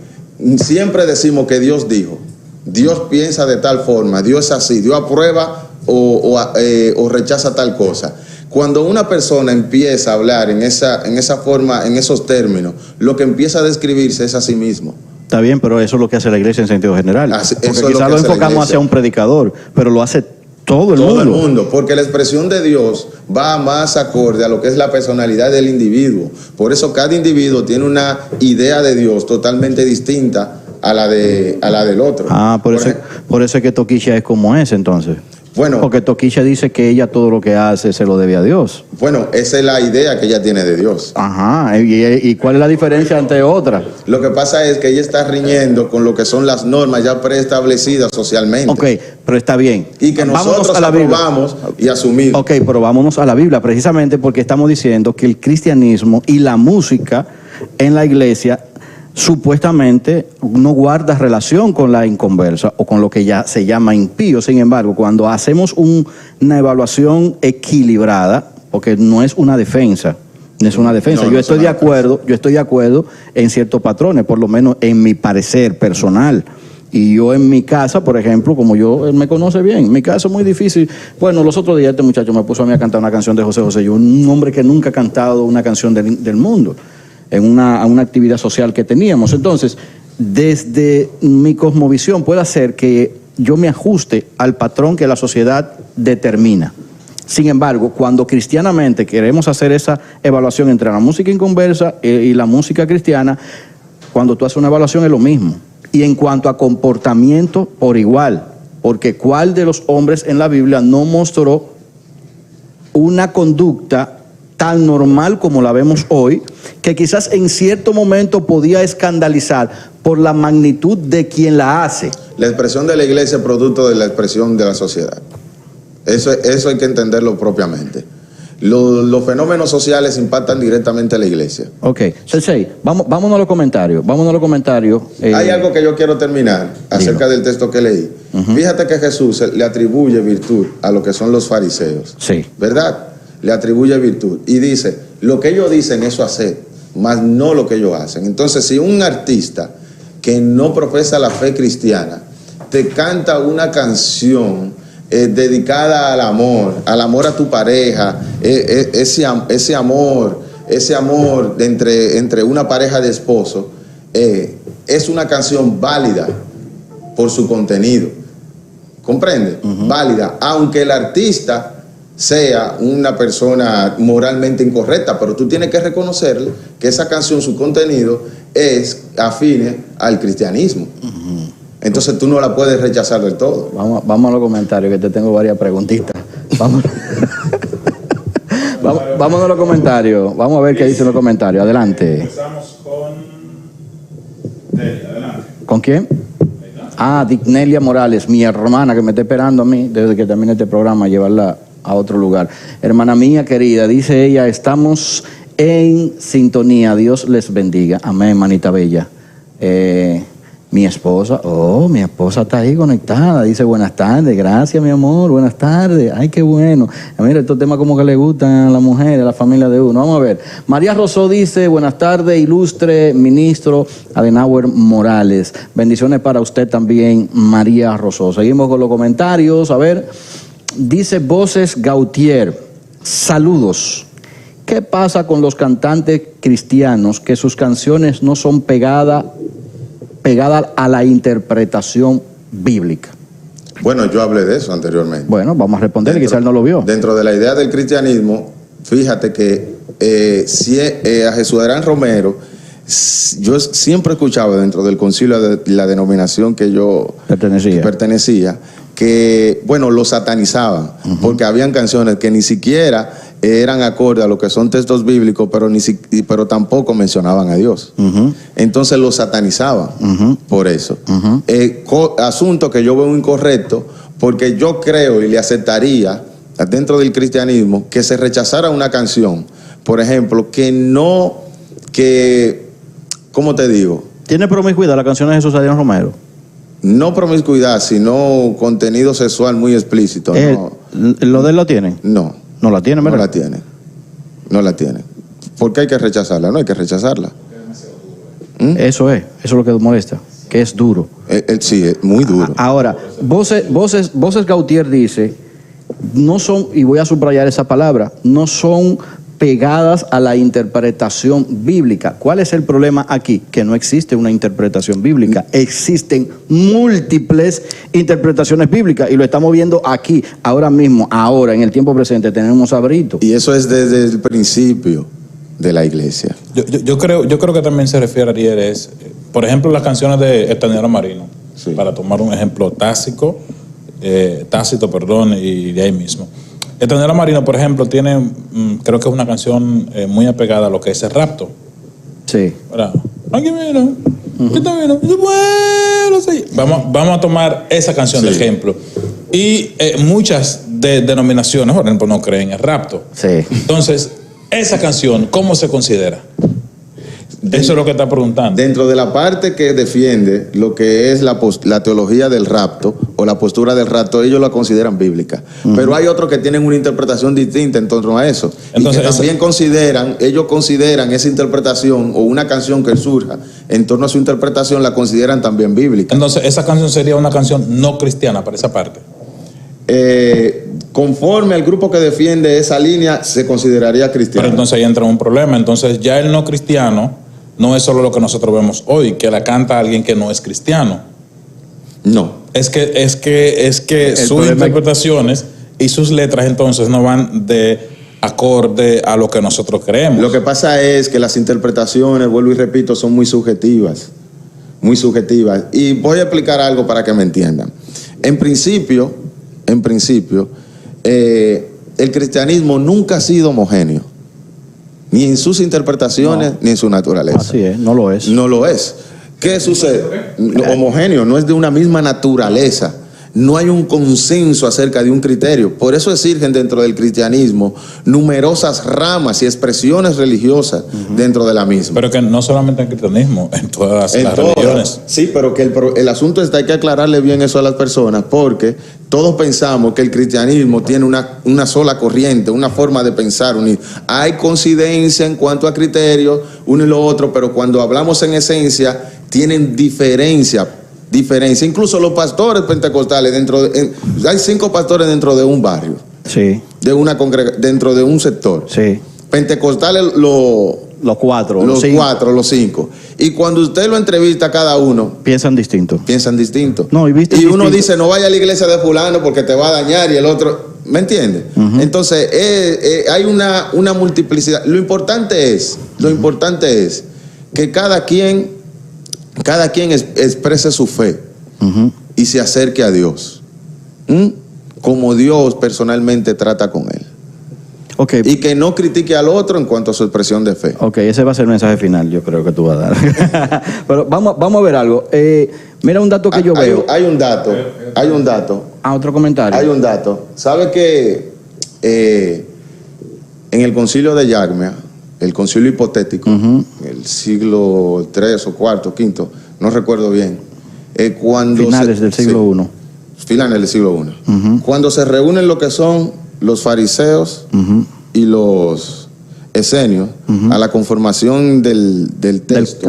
siempre decimos que Dios dijo, Dios piensa de tal forma, Dios es así, Dios aprueba o rechaza tal cosa. Cuando una persona empieza a hablar en esa forma, en esos términos, lo que empieza a describirse es a sí mismo. Está bien, pero eso es lo que hace la iglesia en sentido general. Porque quizás lo enfocamos hacia un predicador, pero lo hace todo el mundo. Porque la expresión de Dios va más acorde a lo que es la personalidad del individuo. Por eso cada individuo tiene una idea de Dios totalmente distinta a la del otro. Por eso es que Toquilla es como es, entonces. Bueno, porque Toquilla dice que ella todo lo que hace se lo debe a Dios. Bueno, esa es la idea que ella tiene de Dios. Ajá. ¿Y cuál es la diferencia entre otras? Lo que pasa es que ella está riñendo con lo que son las normas ya preestablecidas socialmente. Ok, pero está bien. Y que nosotros aprobamos y asumimos. Ok, pero vámonos a la Biblia, precisamente porque estamos diciendo que el cristianismo y la música en la iglesia supuestamente no guarda relación con la inconversa o con lo que ya se llama impío. Sin embargo, cuando hacemos una evaluación equilibrada, porque no es una defensa, yo estoy de acuerdo en ciertos patrones, por lo menos en mi parecer personal. Y yo en mi casa, por ejemplo, como él me conoce bien, mi casa es muy difícil. Bueno, los otros días este muchacho me puso a mí a cantar una canción de José José, yo, un hombre que nunca ha cantado una canción del mundo, en una actividad social que teníamos. Entonces, desde mi cosmovisión puede hacer que yo me ajuste al patrón que la sociedad determina. Sin embargo, cuando cristianamente queremos hacer esa evaluación entre la música inconversa y la música cristiana, cuando tú haces una evaluación es lo mismo. Y en cuanto a comportamiento, por igual, porque ¿cuál de los hombres en la Biblia no mostró una conducta tan normal como la vemos hoy, que quizás en cierto momento podía escandalizar por la magnitud de quien la hace? La expresión de la iglesia es producto de la expresión de la sociedad. Eso hay que entenderlo propiamente. Los fenómenos sociales impactan directamente a la iglesia. Ok, Sensei, vámonos a los comentarios. Hay algo que yo quiero terminar acerca del texto que leí. Fíjate que Jesús le atribuye virtud a lo que son los fariseos. Sí. ¿Verdad? Le atribuye virtud y dice, lo que ellos dicen eso hacer, más no lo que ellos hacen. Entonces, si un artista que no profesa la fe cristiana te canta una canción dedicada al amor a tu pareja, ese amor entre una pareja de esposos, es una canción válida por su contenido, ¿comprende? Válida, aunque el artista sea una persona moralmente incorrecta, pero tú tienes que reconocerle que esa canción, su contenido, es afine al cristianismo. Entonces tú no la puedes rechazar del todo. Vamos a los comentarios, que te tengo varias preguntitas. Vamos a los comentarios. Vamos a ver qué dicen los comentarios. Adelante. Empezamos con Delia, adelante. ¿Con quién? Dignelia Morales, mi hermana, que me está esperando a mí desde que termine este programa, llevarla a otro lugar. Hermana mía querida, dice ella, estamos en sintonía. Dios les bendiga. Amén, manita bella. Mi esposa está ahí conectada. Dice, buenas tardes, gracias mi amor, buenas tardes. Ay, qué bueno. Mira, estos temas como que le gustan a las mujeres, a la familia de uno. Vamos a ver. María Rosó dice, buenas tardes, ilustre ministro Adenauer Morales. Bendiciones para usted también, María Rosó. Seguimos con los comentarios. A ver, dice Voces Gautier, saludos. ¿qué pasa con los cantantes cristianos que sus canciones no son pegadas a la interpretación bíblica? Bueno, yo hablé de eso anteriormente. Bueno, vamos a responderle, quizás él no lo vio. Dentro de la idea del cristianismo, fíjate que a Jesús Adrián Romero, yo siempre escuchaba dentro del concilio de la denominación que yo pertenecía, que, bueno, lo satanizaban, porque habían canciones que ni siquiera eran acorde a lo que son textos bíblicos, pero tampoco mencionaban a Dios. Entonces lo satanizaban por eso. Asunto que yo veo incorrecto, porque yo creo y le aceptaría dentro del cristianismo que se rechazara una canción, por ejemplo, ¿cómo te digo? ¿Tiene promiscuidad la canción de Jesús Adrián Romero? No promiscuidad, sino contenido sexual muy explícito. ¿Lo de él lo tienen? No. ¿No la tiene, verdad? No la tiene. ¿Por qué hay que rechazarla? No hay que rechazarla. Eso es lo que molesta, que es duro. Sí, es muy duro. Ahora, Voces Gautier dice, no son, y voy a subrayar esa palabra, no son pegadas a la interpretación bíblica. ¿Cuál es el problema aquí? Que no existe una interpretación bíblica. Existen múltiples interpretaciones bíblicas y lo estamos viendo aquí, ahora mismo, ahora, en el tiempo presente, tenemos a Brito. Y eso es desde el principio de la iglesia. Yo creo que también se refiere, Ariel, por ejemplo, las canciones de Estanero Marino, para tomar un ejemplo tácito, y de ahí mismo. Estanero Marino, por ejemplo, tiene, creo que es una canción muy apegada a lo que es el rapto. Sí. ¿Verdad? Aquí mira, vamos a tomar esa canción de ejemplo. Y muchas denominaciones, por ejemplo, no creen en el rapto. Sí. Entonces, esa canción, ¿cómo se considera? Eso es lo que está preguntando. Dentro de la parte que defiende lo que es la teología del rapto o la postura del rapto, ellos la consideran bíblica. Pero hay otros que tienen una interpretación distinta en torno a eso. Entonces, y que también ellos consideran esa interpretación o una canción que surja en torno a su interpretación, la consideran también bíblica. Entonces, esa canción sería una canción no cristiana para esa parte. Conforme al grupo que defiende esa línea, se consideraría cristiano. Pero entonces ahí entra un problema. Entonces, ya el no cristiano no es solo lo que nosotros vemos hoy, que la canta alguien que no es cristiano. No. Es que sus interpretaciones y sus letras entonces no van de acorde a lo que nosotros creemos. Lo que pasa es que las interpretaciones, vuelvo y repito, son muy subjetivas. Muy subjetivas. Y voy a explicar algo para que me entiendan. En principio, el cristianismo nunca ha sido homogéneo. Ni en sus interpretaciones, ni en su naturaleza. Así es, no lo es. No lo es. ¿Qué sucede? Homogéneo, no es de una misma naturaleza. No hay un consenso acerca de un criterio. Por eso surgen dentro del cristianismo numerosas ramas y expresiones religiosas dentro de la misma. Pero que no solamente en el cristianismo, en todas las religiones. Sí, pero que el asunto está, hay que aclararle bien eso a las personas, porque todos pensamos que el cristianismo tiene una sola corriente, una forma de pensar. Hay coincidencia en cuanto a criterios, uno y lo otro, pero cuando hablamos en esencia, tienen diferencia. Incluso los pastores pentecostales, hay 5 pastores dentro de un barrio. Sí. Dentro de un sector. Sí. Pentecostales los 4. Los 5. Y cuando usted lo entrevista a cada uno, piensan distinto. No, y uno distinto. dice, no vaya a la iglesia de fulano porque te va a dañar, y el otro, ¿me entiende? Entonces, hay una multiplicidad. Lo importante es que cada quien exprese su fe y se acerque a Dios, como Dios personalmente trata con él. Okay. Y que no critique al otro en cuanto a su expresión de fe. Ok, ese va a ser el mensaje final, yo creo que tú vas a dar. Pero vamos a ver algo. Mira un dato que yo veo. Hay un dato. Otro comentario. Hay un dato. ¿Sabe que en el concilio de Yagmea, el concilio hipotético, el siglo III o IV, V, no recuerdo bien, finales del siglo I. Finales del siglo I. Cuando se reúnen lo que son los fariseos y los esenios a la conformación del texto,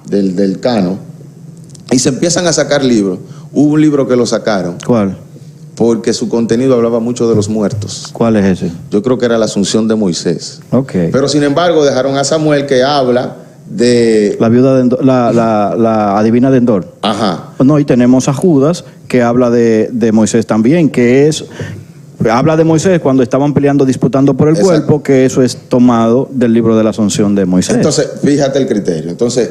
del cano, y se empiezan a sacar libros. Hubo un libro que lo sacaron. ¿Cuál? porque su contenido hablaba mucho de los muertos. ¿Cuál es ese? Yo creo que era la Asunción de Moisés. Ok. Pero sin embargo dejaron a Samuel, que habla de... La viuda de Endor, la adivina de Endor. Ajá. No, y tenemos a Judas, que habla de Moisés también, que es... Habla de Moisés cuando estaban peleando, disputando por el Exacto. cuerpo, que eso es tomado del libro de la Asunción de Moisés. Entonces, fíjate el criterio. Entonces,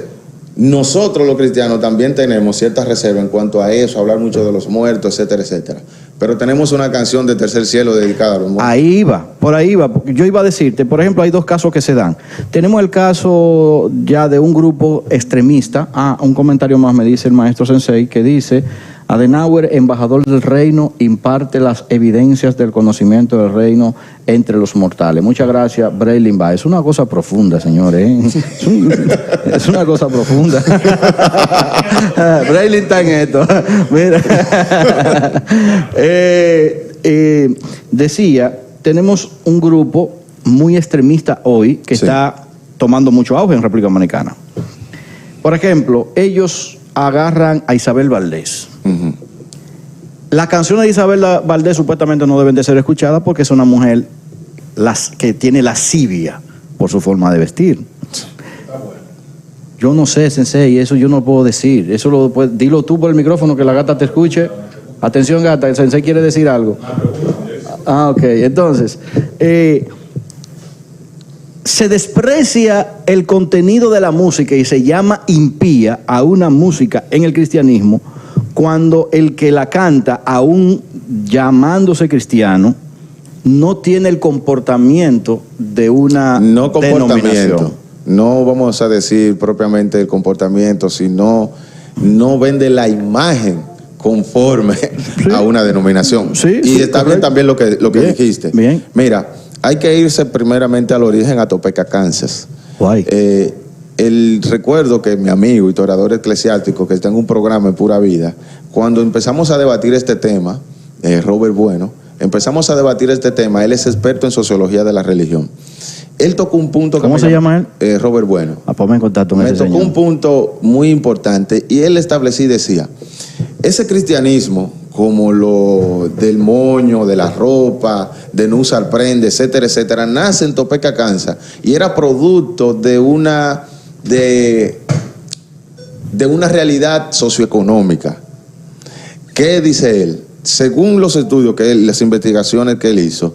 nosotros los cristianos también tenemos ciertas reservas en cuanto a eso, hablar mucho de los muertos, etcétera, etcétera. Pero tenemos una canción de Tercer Cielo dedicada a los muertos. Ahí iba, por ahí iba. Yo iba a decirte, por ejemplo, hay dos casos que se dan. Tenemos el caso ya de un grupo extremista. Un comentario más me dice el maestro Sensei, que dice: Adenauer, embajador del reino, imparte las evidencias del conocimiento del reino entre los mortales. Muchas gracias, Breilin Ba. Es una cosa profunda, señores. Es una cosa profunda. Breilin está en esto. Mira. Decía, tenemos un grupo muy extremista hoy que está tomando mucho auge en República Dominicana. Por ejemplo, ellos agarran a Isabel Valdés. Uh-huh. Las canciones de Isabel Valdés supuestamente no deben de ser escuchadas porque es una mujer que tiene lascivia por su forma de vestir. Yo no sé, Sensei, eso yo no puedo decir. Eso dilo tú por el micrófono, que la gata te escuche. Atención, gata, el Sensei quiere decir algo. Ok, entonces, se desprecia el contenido de la música y se llama impía a una música en el cristianismo cuando el que la canta, aún llamándose cristiano, no tiene el comportamiento de una denominación. No vamos a decir propiamente el comportamiento, sino no vende la imagen conforme a una denominación. Y está bien también lo que dijiste. Bien. Mira, hay que irse primeramente al origen, a Topeka, Kansas. El recuerdo que mi amigo, historiador eclesiástico, que está en un programa en Pura Vida, cuando empezamos a debatir este tema, Robert Bueno, empezamos a debatir este tema, él es experto en sociología de la religión. Él tocó un punto... ¿Cómo se llama él? Robert Bueno. Ponme en contacto con ese señor. Me tocó un punto muy importante y él establecía y decía, ese cristianismo, como lo del moño, de la ropa, de no usar prenda, etcétera, etcétera, nace en Topeka, Kansas, y era producto de una realidad socioeconómica. ¿Qué dice él? Según los estudios las investigaciones que él hizo,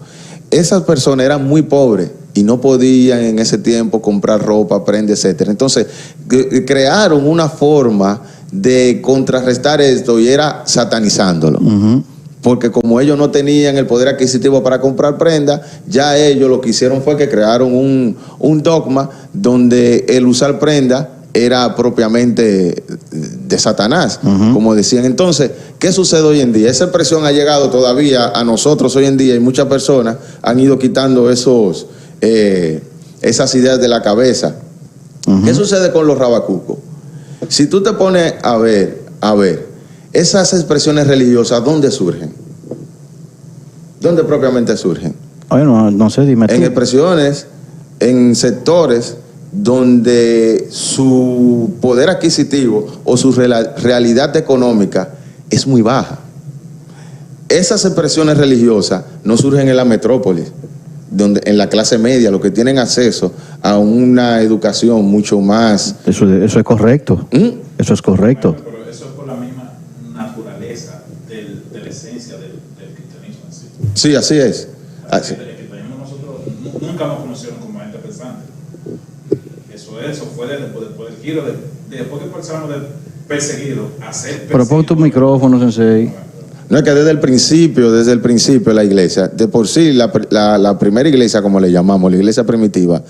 esas personas eran muy pobres y no podían en ese tiempo comprar ropa, prenda, etcétera. Entonces, crearon una forma de contrarrestar esto y era satanizándolo. Uh-huh. Porque como ellos no tenían el poder adquisitivo para comprar prenda, ya ellos lo que hicieron fue que crearon un dogma donde el usar prenda era propiamente de Satanás, como decían. Entonces, ¿qué sucede hoy en día? Esa expresión ha llegado todavía a nosotros hoy en día y muchas personas han ido quitando esas ideas de la cabeza. ¿Qué sucede con los rabacucos? Si tú te pones a ver, esas expresiones religiosas, ¿dónde surgen? ¿Dónde propiamente surgen? Bueno, no sé, dime tú. En expresiones, en sectores donde su poder adquisitivo o su realidad económica es muy baja. Esas expresiones religiosas no surgen en la metrópolis, donde en la clase media, los que tienen acceso a una educación mucho más... Eso es correcto. Eso es correcto. Pero eso es por la misma naturaleza de la esencia del cristianismo en sí. Sí, así es. Así. El cristianismo nosotros nunca nos conocieron como gente pensante. Eso fue después del giro, después que pasamos del perseguido a ser perseguido. Pero pon tu micrófono, Sensei. No, es que desde el principio la iglesia, de por sí, la primera iglesia, como le llamamos, la iglesia primitiva,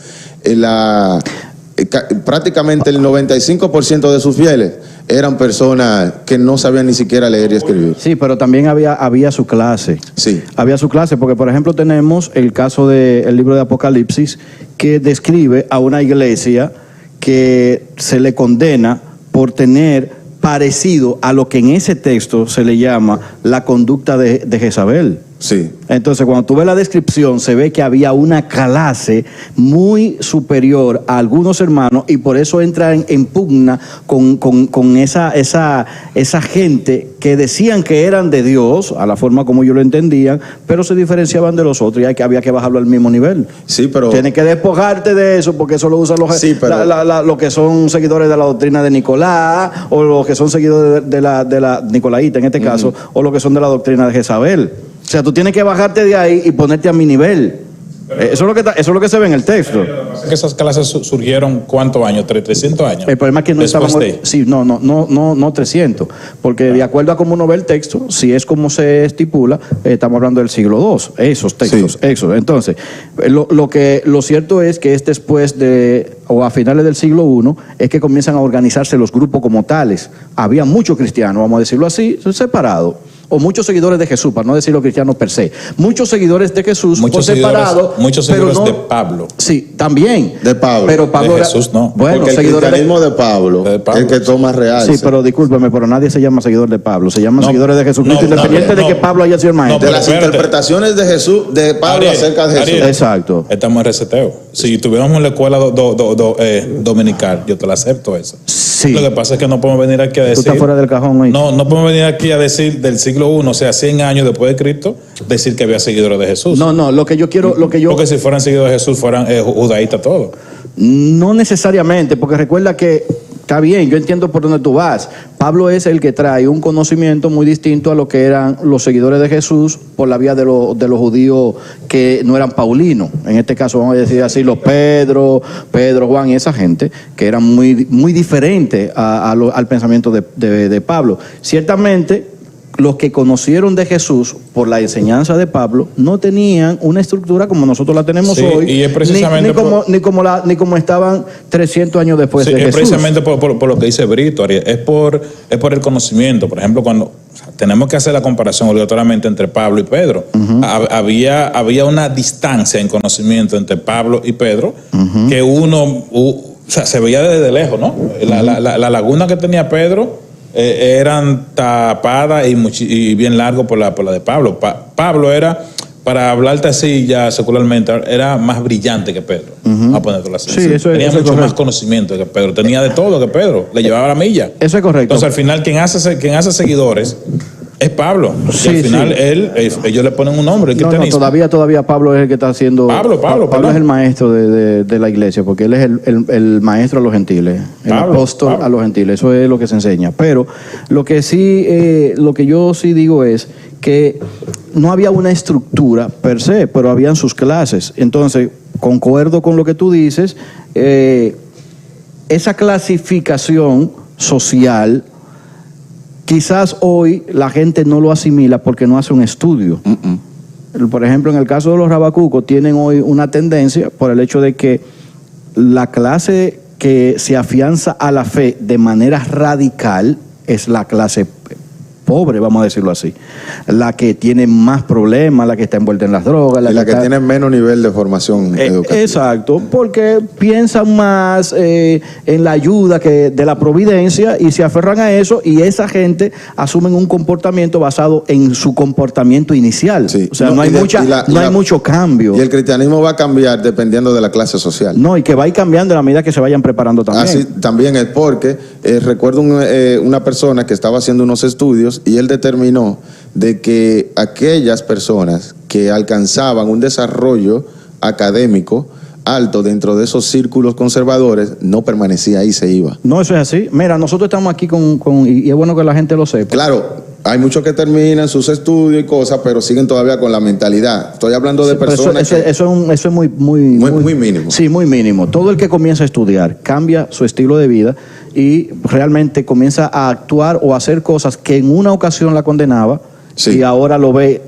prácticamente el 95% de sus fieles eran personas que no sabían ni siquiera leer y escribir. Sí, pero también había su clase. Sí. Había su clase, porque por ejemplo tenemos el caso del libro de Apocalipsis, que describe a una iglesia que se le condena por tener parecido a lo que en ese texto se le llama la conducta de Jezabel. Sí. Entonces, cuando tú ves la descripción, se ve que había una clase muy superior a algunos hermanos y por eso entran en pugna con esa gente que decían que eran de Dios, a la forma como ellos lo entendían, pero se diferenciaban de los otros y había que bajarlo al mismo nivel. Sí, pero... Tienes que despojarte de eso porque eso lo usan los que son seguidores de la doctrina de Nicolás o los que son seguidores de la Nicolaíta en este caso, o los que son de la doctrina de Jezabel. O sea, tú tienes que bajarte de ahí y ponerte a mi nivel. Eso es lo que se ve en el texto. Esas clases surgieron ¿cuántos años? 300 años. El problema es que no estábamos... Sí, no 300. Porque de acuerdo a cómo uno ve el texto, si es como se estipula, estamos hablando del siglo II. Esos textos, sí. Eso. Entonces, lo cierto es que es después o a finales del siglo I, es que comienzan a organizarse los grupos como tales. Había muchos cristianos, vamos a decirlo así, separados. O muchos seguidores de Jesús, para no decir los cristianos per se. Muchos seguidores de Jesús por separado. Muchos seguidores de Pablo. Sí, también. De Pablo. Pero Pablo de Jesús no. Bueno, porque el cristianismo de Pablo, el que toma real. Sí, pero discúlpeme, pero nadie se llama seguidor de Pablo. Se llaman seguidores de Jesucristo, independiente de que Pablo haya sido el maestro. De las interpretaciones de Jesús, de Pablo acerca de Jesús. Exacto. Estamos en reseteo. Si tuviéramos la escuela dominical, yo te la acepto eso. Sí. Lo que pasa es que no podemos venir aquí a decir... Tú estás fuera del cajón hoy. No podemos venir aquí a decir del siglo I, o sea, 100 años después de Cristo, decir que había seguidores de Jesús. No, lo que yo quiero... Porque si fueran seguidores de Jesús, fueran judaístas todos. No necesariamente, porque recuerda que... Está bien, yo entiendo por dónde tú vas. Pablo es el que trae un conocimiento muy distinto a lo que eran los seguidores de Jesús por la vía de los judíos que no eran paulinos. En este caso vamos a decir así, los Pedro, Juan y esa gente que eran muy, muy diferentes al pensamiento de Pablo. Ciertamente, los que conocieron de Jesús por la enseñanza de Pablo no tenían una estructura como nosotros la tenemos hoy, y es precisamente ni como estaban 300 años después de Jesús. Es precisamente por lo que dice Brito, Ariel, es por el conocimiento. Por ejemplo, cuando tenemos que hacer la comparación obligatoriamente entre Pablo y Pedro, había una distancia en conocimiento entre Pablo y Pedro que se veía desde lejos, ¿no? La laguna que tenía Pedro eran tapadas y bien largo por la de Pablo. Pablo era, para hablarte así ya secularmente, era más brillante que Pedro. Vamos a ponerlo así. Sí, tenía mucho más conocimiento que Pedro. Tenía de todo que Pedro. Le llevaba la milla. Eso es correcto. Entonces, al final, quien hace seguidores es Pablo. Sí, y al final ellos le ponen un nombre. Todavía Pablo es el que está haciendo... Pablo es el maestro de la iglesia, porque él es el maestro a los gentiles, el apóstol a los gentiles. Eso es lo que se enseña. Pero lo que yo sí digo es que no había una estructura per se, pero habían sus clases. Entonces, concuerdo con lo que tú dices, esa clasificación social... Quizás hoy la gente no lo asimila porque no hace un estudio. Por ejemplo, en el caso de los rabacucos, tienen hoy una tendencia por el hecho de que la clase que se afianza a la fe de manera radical es la clase pobre, vamos a decirlo así. La que tiene más problemas, la que está envuelta en las drogas. La que tiene menos nivel de formación educativa. Exacto, porque piensan más en la ayuda de la providencia y se aferran a eso, y esa gente asumen un comportamiento basado en su comportamiento inicial. Sí. O sea, no hay mucho cambio. Y el cristianismo va a cambiar dependiendo de la clase social. No, y que va a ir cambiando a la medida que se vayan preparando también. Así también es porque recuerdo una persona que estaba haciendo unos estudios y él determinó de que aquellas personas que alcanzaban un desarrollo académico alto dentro de esos círculos conservadores no permanecía ahí, se iba. No, eso es así. Mira, nosotros estamos aquí y es bueno que la gente lo sepa. Claro, hay muchos que terminan sus estudios y cosas, pero siguen todavía con la mentalidad. Estoy hablando de personas eso es muy mínimo. Sí, muy mínimo. Todo el que comienza a estudiar cambia su estilo de vida y realmente comienza a actuar o a hacer cosas que en una ocasión la condenaba. Sí. Y ahora lo ve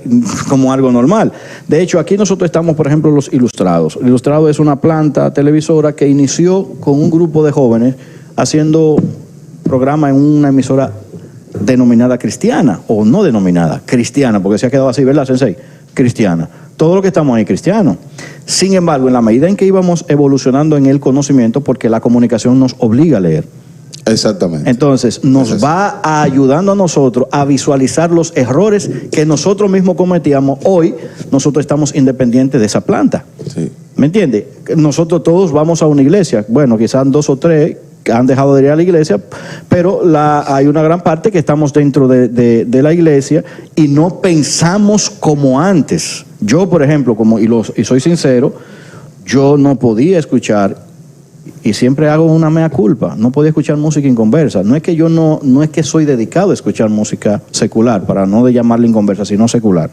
como algo normal. De hecho, aquí nosotros estamos, por ejemplo, los Ilustrados. El Ilustrado es una planta televisora que inició con un grupo de jóvenes haciendo programa en una emisora denominada cristiana, o no denominada, cristiana, porque se ha quedado así, ¿verdad, Sensei? Cristiana. Todo lo que estamos ahí cristiano. Sin embargo, en la medida en que íbamos evolucionando en el conocimiento, porque la comunicación nos obliga a leer. Exactamente. Entonces, nos va ayudando a nosotros a visualizar los errores que nosotros mismos cometíamos. Hoy, nosotros estamos independientes de esa planta. Sí. ¿Me entiende? Nosotros todos vamos a una iglesia. Bueno, quizás 2 o 3 que han dejado de ir a la iglesia, pero hay una gran parte que estamos dentro de la iglesia y no pensamos como antes. Yo, por ejemplo, y soy sincero, yo no podía escuchar, y siempre hago una mea culpa, no podía escuchar música inconversa. No es que no es que soy dedicado a escuchar música secular, para no de llamarla inconversa, sino secular.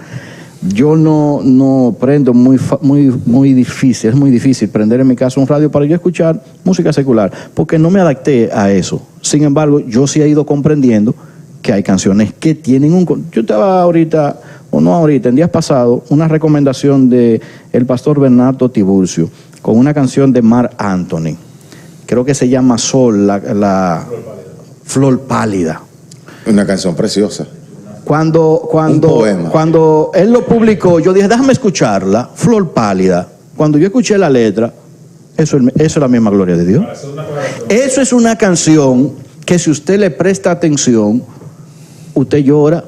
Yo no prendo muy difícil, es muy difícil prender en mi casa un radio para yo escuchar música secular, porque no me adapté a eso. Sin embargo, yo sí he ido comprendiendo que hay canciones que tienen yo estaba ahorita, o no ahorita, en días pasados, una recomendación de el pastor Bernardo Tiburcio, con una canción de Marc Anthony, creo que se llama Sol, la Flor Pálida. Una canción preciosa. Cuando él lo publicó, yo dije, déjame escucharla, Flor Pálida. Cuando yo escuché la letra, eso es la misma gloria de Dios. Eso es una canción que si usted le presta atención, usted llora.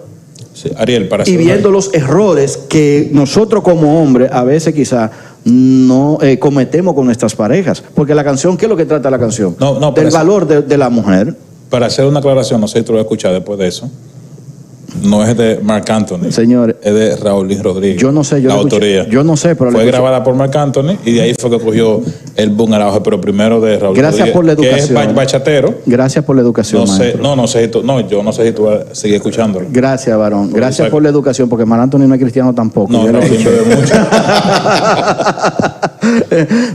Sí, Ariel, y viendo los errores que nosotros como hombres a veces quizás no cometemos con nuestras parejas. Porque la canción, ¿qué es lo que trata la canción? Del valor de la mujer. Para hacer una aclaración, no sé si tú lo has escuchado después de eso. No es de Marc Anthony, señor, es de Raulín Rodríguez. Yo no sé, la autoría. Yo no sé, pero fue grabada por Marc Anthony y de ahí fue que cogió el boom al auge, pero primero de Raulín Gracias Rodríguez, por la educación. Que es bachatero. Gracias por la educación. Yo no sé si tú vas a seguir escuchándolo. Gracias, varón. Gracias por la educación, porque Marc Anthony no es cristiano tampoco. No, mucho.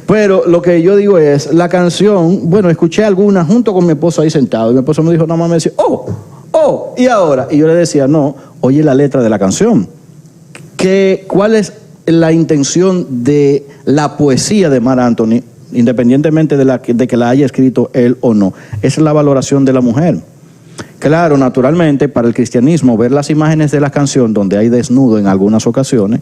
Pero lo que yo digo es, la canción, bueno, escuché alguna junto con mi esposo ahí sentado, y mi esposo me dijo, no, mamá, me decía, ¿y ahora? Y yo le decía, no, oye la letra de la canción. ¿Cuál es la intención de la poesía de Marc Anthony, independientemente de que la haya escrito él o no? Es la valoración de la mujer. Claro, naturalmente, para el cristianismo, ver las imágenes de la canción donde hay desnudo en algunas ocasiones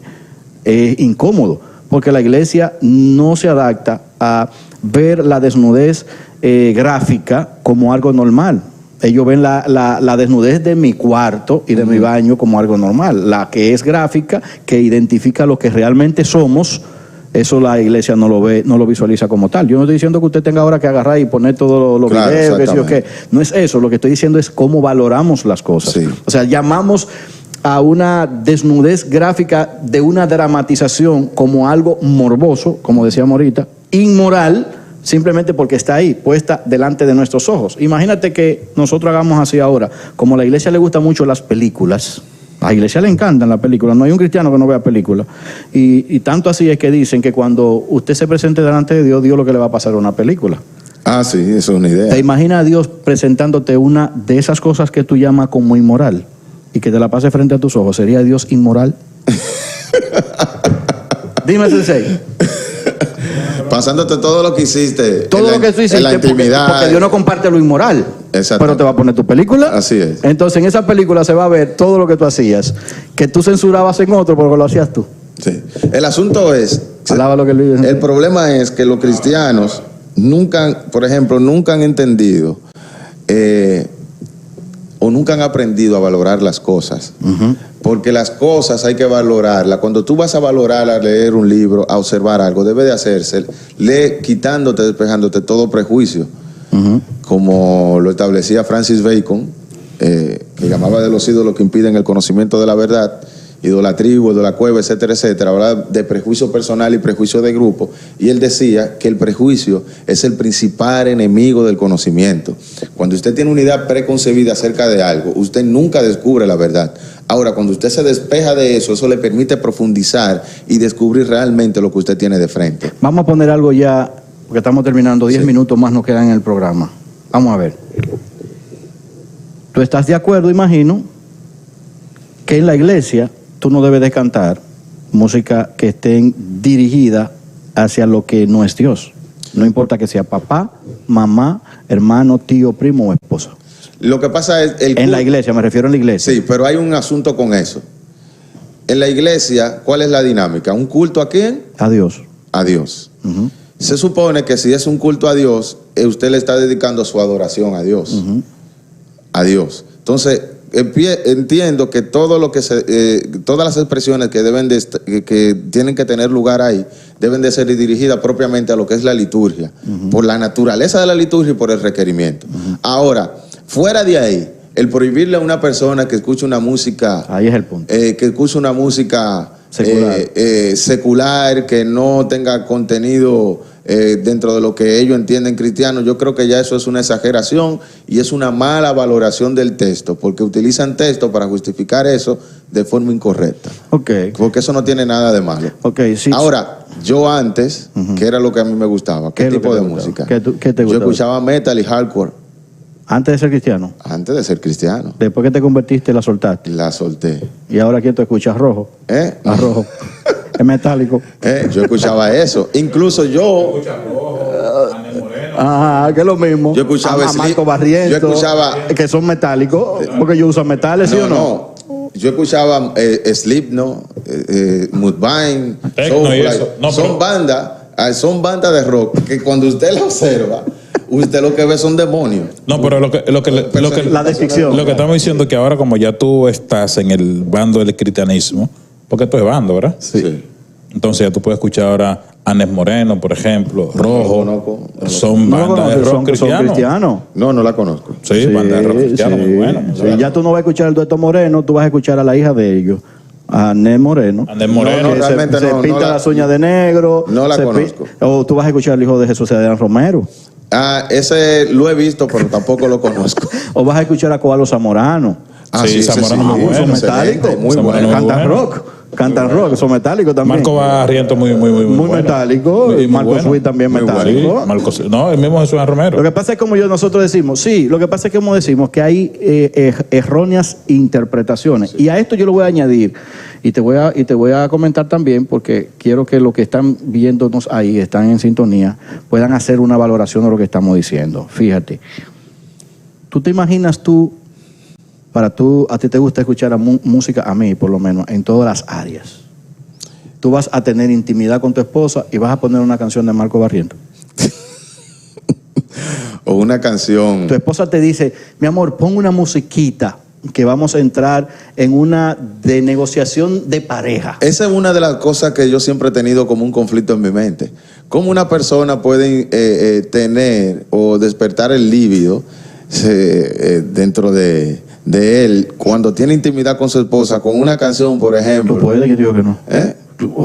es incómodo, porque la iglesia no se adapta a ver la desnudez gráfica como algo normal. Ellos ven la desnudez de mi cuarto y de mi baño como algo normal. La que es gráfica, que identifica lo que realmente somos, eso la iglesia no lo ve, no lo visualiza como tal. Yo no estoy diciendo que usted tenga ahora que agarrar y poner todos los videos, que sí o qué. No es eso. Lo que estoy diciendo es cómo valoramos las cosas. Sí. O sea, llamamos a una desnudez gráfica de una dramatización como algo morboso, como decíamos ahorita, inmoral, simplemente porque está ahí, puesta delante de nuestros ojos. Imagínate que nosotros hagamos así ahora. Como a la iglesia le gustan mucho las películas, a la iglesia le encantan las películas, no hay un cristiano que no vea películas. Y tanto así es que dicen que cuando usted se presente delante de Dios, Dios lo que le va a pasar es una película. Ah, sí, eso es una idea. ¿Te imaginas a Dios presentándote una de esas cosas que tú llamas como inmoral y que te la pase frente a tus ojos? ¿Sería Dios inmoral? Dime, Sensei. Pasándote todo lo que hiciste. Todo lo que tú hiciste, en la intimidad. porque Dios no comparte lo inmoral. Exacto. Pero te va a poner tu película. Así es. Entonces en esa película se va a ver todo lo que tú hacías, que tú censurabas en otro porque lo hacías tú. Sí. El asunto es, Alaba lo que Luis dice. el problema es que los cristianos nunca, por ejemplo, nunca han entendido o nunca han aprendido a valorar las cosas. Uh-huh. Porque las cosas hay que valorarlas. Cuando tú vas a valorar, a leer un libro, a observar algo, debe de hacerse, quitándote, despejándote todo prejuicio. Uh-huh. Como lo establecía Francis Bacon, que llamaba de los ídolos que impiden el conocimiento de la verdad, idolatría, de cueva, etcétera, etcétera. Hablaba de prejuicio personal y prejuicio de grupo. Y él decía que el prejuicio es el principal enemigo del conocimiento. Cuando usted tiene una idea preconcebida acerca de algo, usted nunca descubre la verdad. Ahora, cuando usted se despeja de eso, eso le permite profundizar y descubrir realmente lo que usted tiene de frente. Vamos a poner algo ya, porque estamos terminando, 10 minutos más nos quedan en el programa. Vamos a ver. ¿Tú estás de acuerdo, imagino, que en la iglesia tú no debes de cantar música que esté dirigida hacia lo que no es Dios? No importa que sea papá, mamá, hermano, tío, primo o esposa. Lo que pasa es... En la iglesia, me refiero a la iglesia. Sí, pero hay un asunto con eso. En la iglesia, ¿cuál es la dinámica? ¿Un culto a quién? A Dios. A Dios. Uh-huh. Se supone que si es un culto a Dios, usted le está dedicando su adoración a Dios. A Dios. Entonces, entiendo que todo lo que todas las expresiones que que tienen que tener lugar ahí deben de ser dirigidas propiamente a lo que es la liturgia, por la naturaleza de la liturgia y por el requerimiento. Ahora, fuera de ahí, el prohibirle a una persona que escuche una música, ahí es el punto, que escuche una música secular, que no tenga contenido dentro de lo que ellos entienden cristiano, yo creo que ya eso es una exageración y es una mala valoración del texto, porque utilizan texto para justificar eso de forma incorrecta. Porque eso no tiene nada de malo. Sí. Ahora, yo antes, ¿qué era lo que a mí me gustaba? ¿Qué tipo de música? ¿Qué te gustaba? Yo escuchaba metal y hardcore. ¿Antes de ser cristiano? Antes de ser cristiano. ¿Después que te convertiste la soltaste? La solté. ¿Y ahora quién te escucha? ¿Rojo? A Rojo. Es metálico. Yo escuchaba eso. Incluso yo... Que es lo mismo. Yo escuchaba a Marco Barrientos. Yo escuchaba... Que son metálicos, porque ellos usan metales, ¿sí o no? Yo escuchaba Slipknot, Mudvayne, son bandas de rock que cuando usted la observa, usted lo que ve son demonios. No, pero la descripción. Lo que estamos diciendo es que ahora, como ya tú estás en el bando del cristianismo, porque tú es bando, ¿verdad? Sí. Entonces ya tú puedes escuchar ahora Anes Moreno, por ejemplo, Rojo. No son bandas de rock cristianos. No la conozco. Sí, bandas de rock cristiano, muy buenas. Sí. Ya tú no vas a escuchar el dueto Moreno, tú vas a escuchar a la hija de ellos, a Anes Moreno. Anes Moreno. No, realmente se pinta las uñas de negro. No la conozco. O tú vas a escuchar al hijo de Jesús Adrián Romero. Ese lo he visto, pero tampoco lo conozco. O vas a escuchar a Coalo Zamorano. Sí, Zamorano muy bueno. Son metálicos. Muy bueno. Cantan rock, son metálicos también. Marco Barrientos muy bueno. Metálico. Y Marco Fui también metálico. Sí, el mismo Jesús Romero. Lo que pasa es como nosotros decimos, lo que pasa es que como decimos que hay erróneas interpretaciones. Sí. Y a esto yo lo voy a añadir y te voy a comentar también, porque quiero que los que están viéndonos ahí, están en sintonía, puedan hacer una valoración de lo que estamos diciendo. Fíjate, ¿tú te imaginas a ti te gusta escuchar música, a mí por lo menos, en todas las áreas? Tú vas a tener intimidad con tu esposa y vas a poner una canción de Marco Barrientos. O una canción. Tu esposa te dice, mi amor, pon una musiquita que vamos a entrar en una de negociación de pareja. Esa es una de las cosas que yo siempre he tenido como un conflicto en mi mente. ¿Cómo una persona puede tener o despertar el líbido dentro de él cuando tiene intimidad con su esposa con una canción, por ejemplo? Tú puedes, que digo que no.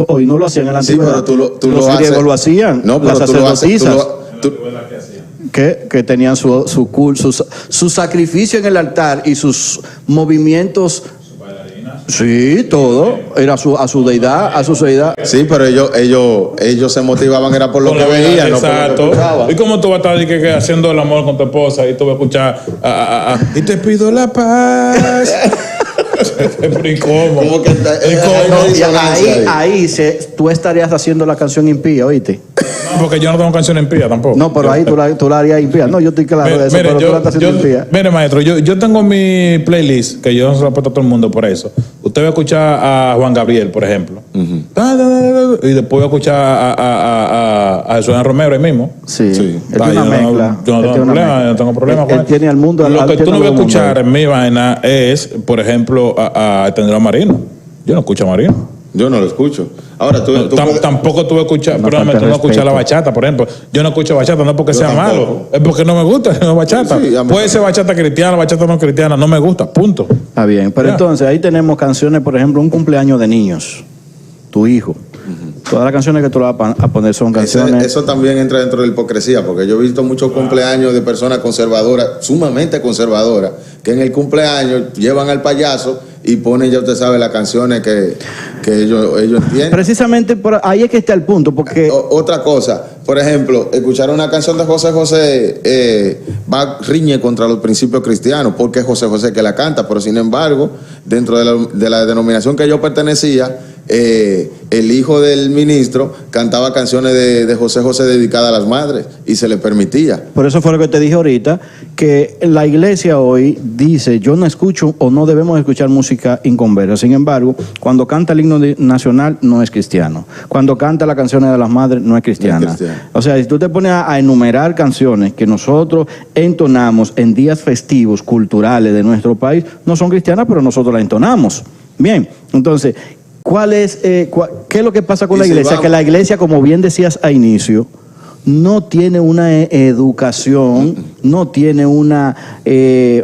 Hoy no lo hacían en la antigüedad. Sí, pero tú los griegos lo hacían. No, pero las sacerdotisas que tenían su sacrificio en el altar y sus movimientos. Sí, todo. Era a su deidad, a su deidad. Sí, pero ellos se motivaban, era por lo que veían, no por lo que escuchaban. ¿Y cómo tú vas a estar que haciendo el amor con tu esposa y tú vas a escuchar y te pido la paz? ¿Cómo que tú estarías haciendo la canción impía, ¿oíste? No, porque yo no tengo canción impía tampoco. No, pero ahí tú la harías impía. No, yo estoy claro de eso, pero tú la estás haciendo impía. Mire, maestro, yo tengo mi playlist, que yo no se lo apuesto a todo el mundo por eso. Usted va a escuchar a Juan Gabriel, por ejemplo. Y después va a escuchar a Jesús Romero ahí mismo. Sí. Él tiene una mezcla. Yo no tengo problema con él tiene al mundo. Lo que tú no vas a escuchar en mi vaina es, por ejemplo, a Tendrá Marino. Yo no escucho a Marino. Yo no lo escucho. Ahora tampoco tú escuchas, tú no escuchas la bachata, por ejemplo. Yo no escucho bachata, no porque sea malo, es porque no me gusta la bachata. Sí, puede ser bachata cristiana, bachata no cristiana, no me gusta, punto. Está bien, pero entonces ahí tenemos canciones, por ejemplo, un cumpleaños de niños, tu hijo. Todas las canciones que tú le vas a poner son canciones. Eso también entra dentro de la hipocresía, porque yo he visto muchos cumpleaños de personas conservadoras, sumamente conservadoras, que en el cumpleaños llevan al payaso y ponen, ya usted sabe, las canciones que ellos entienden. Precisamente por ahí es que está el punto, porque... Otra cosa, por ejemplo, escuchar una canción de José José riñe contra los principios cristianos, porque es José José que la canta, pero sin embargo, dentro de la denominación que yo pertenecía, el hijo del ministro cantaba canciones de José José dedicadas a las madres y se le permitía. Por eso fue lo que te dije ahorita, que la iglesia hoy dice, yo no escucho o no debemos escuchar música inconversa. Sin embargo, cuando canta el himno nacional no es cristiano. Cuando canta las canciones de las madres no es cristiana. No es cristiano. O sea, si tú te pones a enumerar canciones que nosotros entonamos en días festivos culturales de nuestro país, no son cristianas, pero nosotros las entonamos. Bien, entonces, ¿qué es lo que pasa con la iglesia? Que la iglesia, como bien decías a inicio, no tiene una educación, no tiene una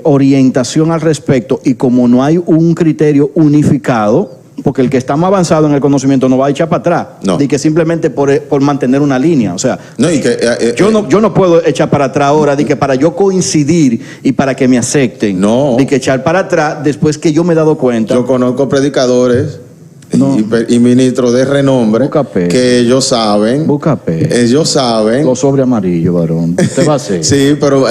orientación al respecto, y como no hay un criterio unificado, porque el que está más avanzado en el conocimiento no va a echar para atrás, no. de que simplemente por mantener una línea. O sea, no, y que, yo no puedo echar para atrás ahora, de que para yo coincidir y para que me acepten, no. de que echar para atrás después que yo me he dado cuenta. Yo conozco predicadores No. y ministros de renombre que ellos saben. Ellos saben. Los sobre amarillos, varón. ¿Te va a hacer? Sí, pero.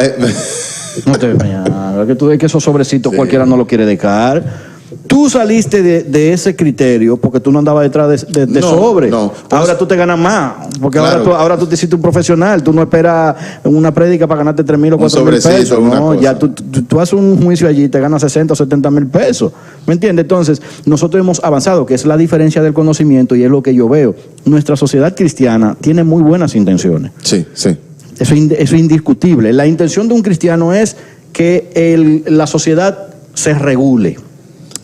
No te veas. Que tú ves que esos sobrecitos sí, cualquiera no lo quiere dejar. Tú saliste de ese criterio porque tú no andabas detrás de sobre. No. Ahora tú te ganas más. Porque claro, ahora tú te hiciste un profesional. Tú no esperas una prédica para ganarte 3,000 o 4,000 pesos. No, ya tú haces un juicio allí y te ganas 60 o 70 mil pesos. ¿Me entiendes? Entonces, nosotros hemos avanzado, que es la diferencia del conocimiento, y es lo que yo veo. Nuestra sociedad cristiana tiene muy buenas intenciones. Sí, sí. Eso es indiscutible. La intención de un cristiano es que la sociedad se regule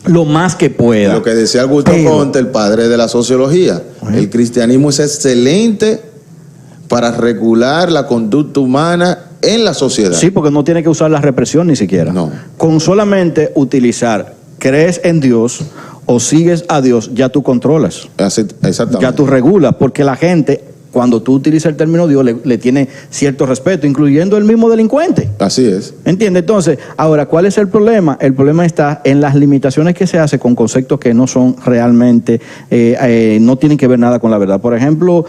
lo más que pueda. Lo que decía Augusto Conte, el padre de la sociología, el cristianismo es excelente para regular la conducta humana en la sociedad. Sí, porque no tiene que usar la represión ni siquiera. No. Con solamente utilizar, crees en Dios o sigues a Dios, ya tú controlas. Exactamente. Ya tú regulas, porque la gente, cuando tú utilizas el término Dios, le tiene cierto respeto, incluyendo el mismo delincuente. Así es. ¿Entiendes? Entonces, ahora, ¿cuál es el problema? El problema está en las limitaciones que se hace con conceptos que no son realmente, no tienen que ver nada con la verdad. Por ejemplo,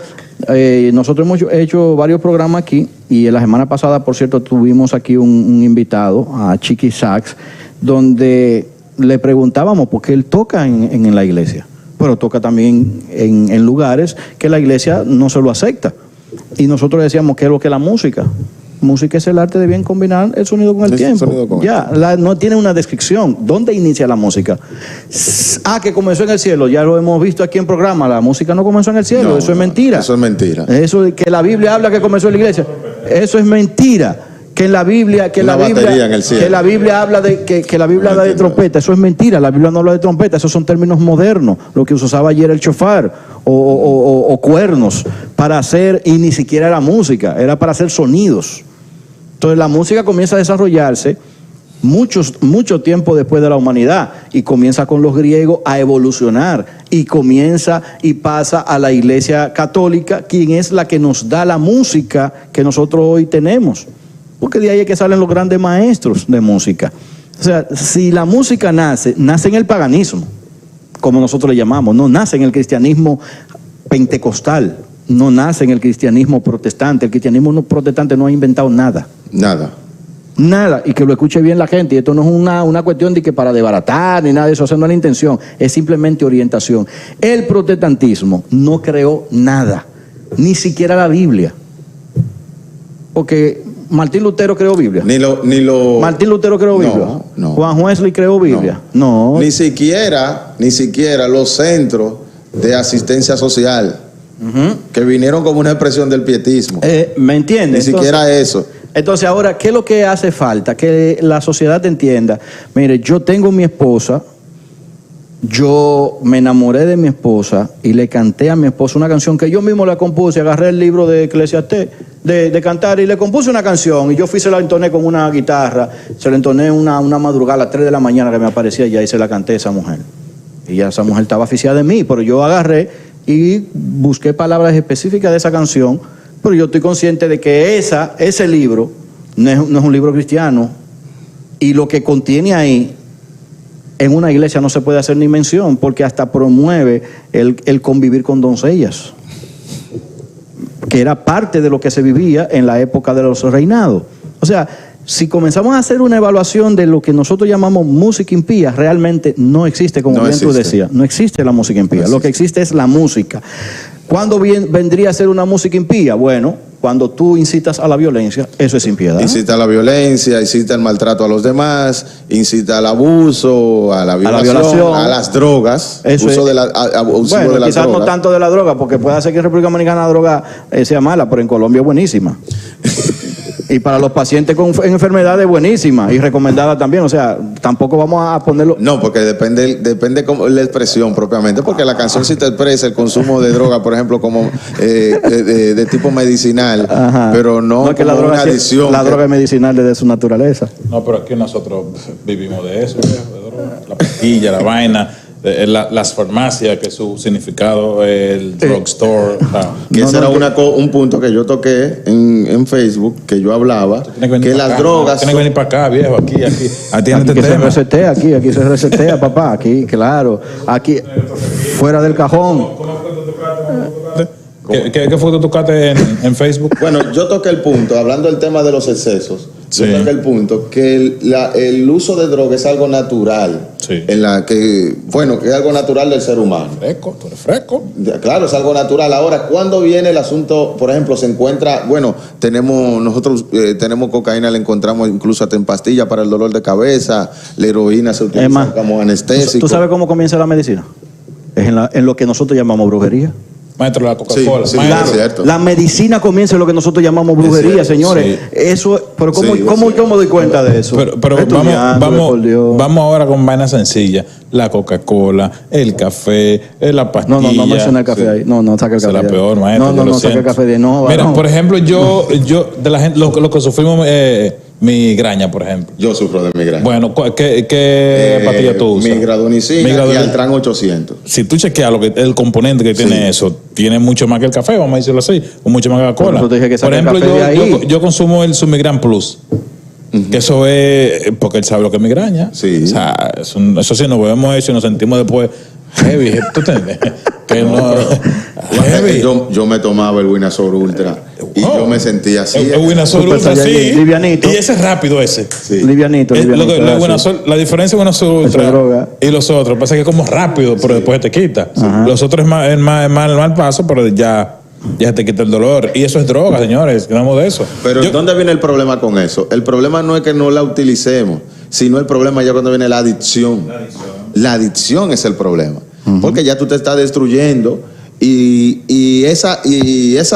nosotros hemos hecho varios programas aquí, y la semana pasada, por cierto, tuvimos aquí un invitado, a Chiqui Sax, donde le preguntábamos por qué él toca en la iglesia, pero toca también en lugares que la iglesia no se lo acepta. Y nosotros decíamos, ¿qué es lo que es la música? Música es el arte de bien combinar el sonido con el tiempo. No tiene una descripción. ¿Dónde inicia la música? Que comenzó en el cielo. Ya lo hemos visto aquí en programa. La música no comenzó en el cielo. Eso es mentira. Eso es mentira. Eso de que la Biblia habla que comenzó en la iglesia. Eso es mentira. Que en la Biblia, habla de trompeta, eso es mentira. La Biblia no habla de trompeta, esos son términos modernos, lo que se usaba ayer el shofar o cuernos para hacer, y ni siquiera era música, era para hacer sonidos. Entonces la música comienza a desarrollarse mucho tiempo después de la humanidad, y comienza con los griegos a evolucionar, y comienza y pasa a la Iglesia Católica, quien es la que nos da la música que nosotros hoy tenemos. Porque de ahí es que salen los grandes maestros de música. O sea, si la música nace en el paganismo, como nosotros le llamamos, no nace en el cristianismo pentecostal, no nace en el cristianismo protestante. El cristianismo protestante no ha inventado nada. Nada, y que lo escuche bien la gente. Y esto no es una cuestión de que para desbaratar ni nada de eso, esa no es la intención, es simplemente orientación. El protestantismo no creó nada, ni siquiera la Biblia. Porque Martín Lutero creó Biblia. Martín Lutero creó Biblia. No. Juan Wesley creó Biblia. No. Ni siquiera los centros de asistencia social, que vinieron como una expresión del pietismo. ¿Me entiendes? Ni siquiera eso. Entonces, ahora, ¿qué es lo que hace falta? Que la sociedad entienda. Mire, yo tengo mi esposa, yo me enamoré de mi esposa y le canté a mi esposa una canción que yo mismo la compuse. Agarré el libro de Eclesiastés de cantar y le compuse una canción, y yo se la entoné con una guitarra, se la entoné una madrugada a las 3 de la mañana que me aparecía ya, y se la canté a esa mujer. Y ya esa mujer estaba aficiada de mí, pero yo agarré y busqué palabras específicas de esa canción, pero yo estoy consciente de que ese libro no es un libro cristiano, y lo que contiene ahí en una iglesia no se puede hacer ni mención, porque hasta promueve el convivir con doncellas, que era parte de lo que se vivía en la época de los reinados. O sea, si comenzamos a hacer una evaluación de lo que nosotros llamamos música impía, realmente no existe, como No bien tú existe. decías, no existe la música impía. No Lo que existe es la música. ¿Cuándo vendría a ser una música impía? Bueno, cuando tú incitas a la violencia, eso es impiedad. Incita a la violencia, incita al maltrato a los demás, incita al abuso, a la violación, a las drogas, Eso uso es. de abusivo Bueno, de las quizás no drogas. tanto de la droga, porque puede ser que en República Dominicana la droga sea mala, pero en Colombia es buenísima. Y para los pacientes con enfermedades buenísima y recomendada también. O sea, tampoco vamos a ponerlo. No, porque depende cómo la expresión propiamente, porque la canción sí te expresa el consumo de droga, por ejemplo, como de tipo medicinal, Ajá. pero no es que como la droga, una adicción. la droga es medicinal desde su naturaleza. No, pero aquí nosotros vivimos de eso, viejo, de droga. La pastilla, la vaina, las farmacias, que su significado es el drugstore. Que ese era que- un punto que yo toqué en Facebook, que yo hablaba, que las drogas... Tienes que venir para acá, viejo, aquí. Atiende Aquí este se tema. resetea, aquí se resetea, papá, aquí, claro. Aquí, fuera del cajón. ¿Cómo fue que tú tocaste? ¿Qué fue que tú tocaste en Facebook? Bueno, yo toqué el punto, hablando del tema de los excesos, Sí. yo toqué el punto que el uso de droga es algo natural, Sí. en la que es algo natural del ser humano. Fresco, tú eres fresco. Claro, es algo natural. Ahora, ¿cuándo viene el asunto? Por ejemplo, se encuentra, nosotros tenemos cocaína, la encontramos incluso hasta en pastillas para el dolor de cabeza, la heroína se utiliza más, como anestésico. ¿Tú sabes cómo comienza la medicina? Es en lo que nosotros llamamos brujería. Maestro, la Coca-Cola. Sí, Maestro, es cierto. La medicina comienza en lo que nosotros llamamos brujería, Es cierto, señores. sí. Eso, pero ¿cómo, Sí, cómo es yo me doy cuenta de eso? Pero Estudiando, por Dios. vamos ahora con vainas sencillas. La Coca-Cola, el café, la pastilla. No menciona el café ahí. No, saca el Esa café. es la de ahí. peor, maestro. No, yo lo saca el siento. café de ahí. No, Mira, varón. por ejemplo, yo de la gente, lo que sufrimos migraña, por ejemplo. Yo sufro de migraña. Bueno, ¿qué pastilla tú usas? Migradonicina y Migradonicina. Altran 800. Si tú chequeas el componente que tiene eso, tiene mucho más que el café, vamos a decirlo así, o mucho más que la Por cola. eso te dije que Por saque el ejemplo, café de ahí. yo consumo el Sumigran Plus. Que eso es porque él sabe lo que es migraña. Sí. O sea, eso sí, nos vemos eso y nos sentimos después heavy. ¿Tú entiendes? Que no. Heavy. Yo me tomaba el Winazor Ultra y Oh. yo me sentía así. El Winazol Super Ultra, sí. Saiyajin, livianito. Y ese es rápido ese. Sí. Livianito. La diferencia de Winazol Eso es Ultra droga. y los otros, pasa que es como rápido, pero después te quita. Los otros es mal paso, pero ya te quita el dolor. Y eso es droga, señores. Hablamos de eso. Pero ¿dónde viene el problema con eso? El problema no es que no la utilicemos, sino el problema ya cuando viene la adicción. La adicción es el problema. Porque ya tú te estás destruyendo y esa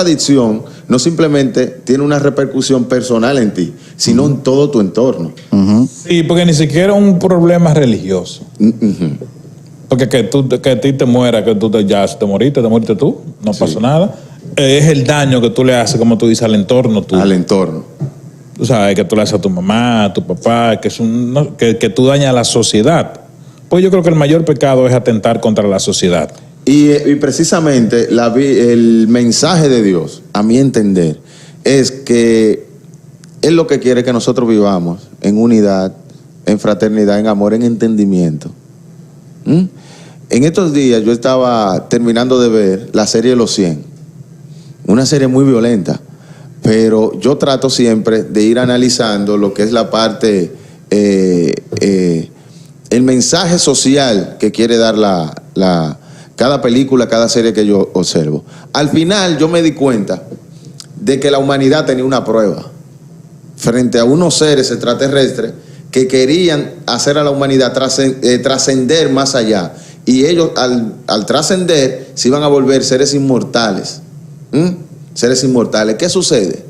adicción no simplemente tiene una repercusión personal en ti, sino en todo tu entorno. Sí, porque ni siquiera es un problema religioso. Porque que a ti te muera, que tú ya te moriste tú, no pasó nada. Es el daño que tú le haces, como tú dices, al entorno tuyo. Al entorno. Tú sabes que tú le haces a tu mamá, a tu papá, que tú dañas a la sociedad. Pues yo creo que el mayor pecado es atentar contra la sociedad. Y precisamente el mensaje de Dios, a mi entender, es que Él lo que quiere es que nosotros vivamos en unidad, en fraternidad, en amor, en entendimiento. En estos días yo estaba terminando de ver la serie Los 100, una serie muy violenta, pero yo trato siempre de ir analizando lo que es la parte, el mensaje social que quiere dar cada película, cada serie que yo observo. Al final yo me di cuenta de que la humanidad tenía una prueba frente a unos seres extraterrestres que querían hacer a la humanidad trascender más allá. Y ellos al trascender se iban a volver seres inmortales. Seres inmortales. ¿Qué sucede?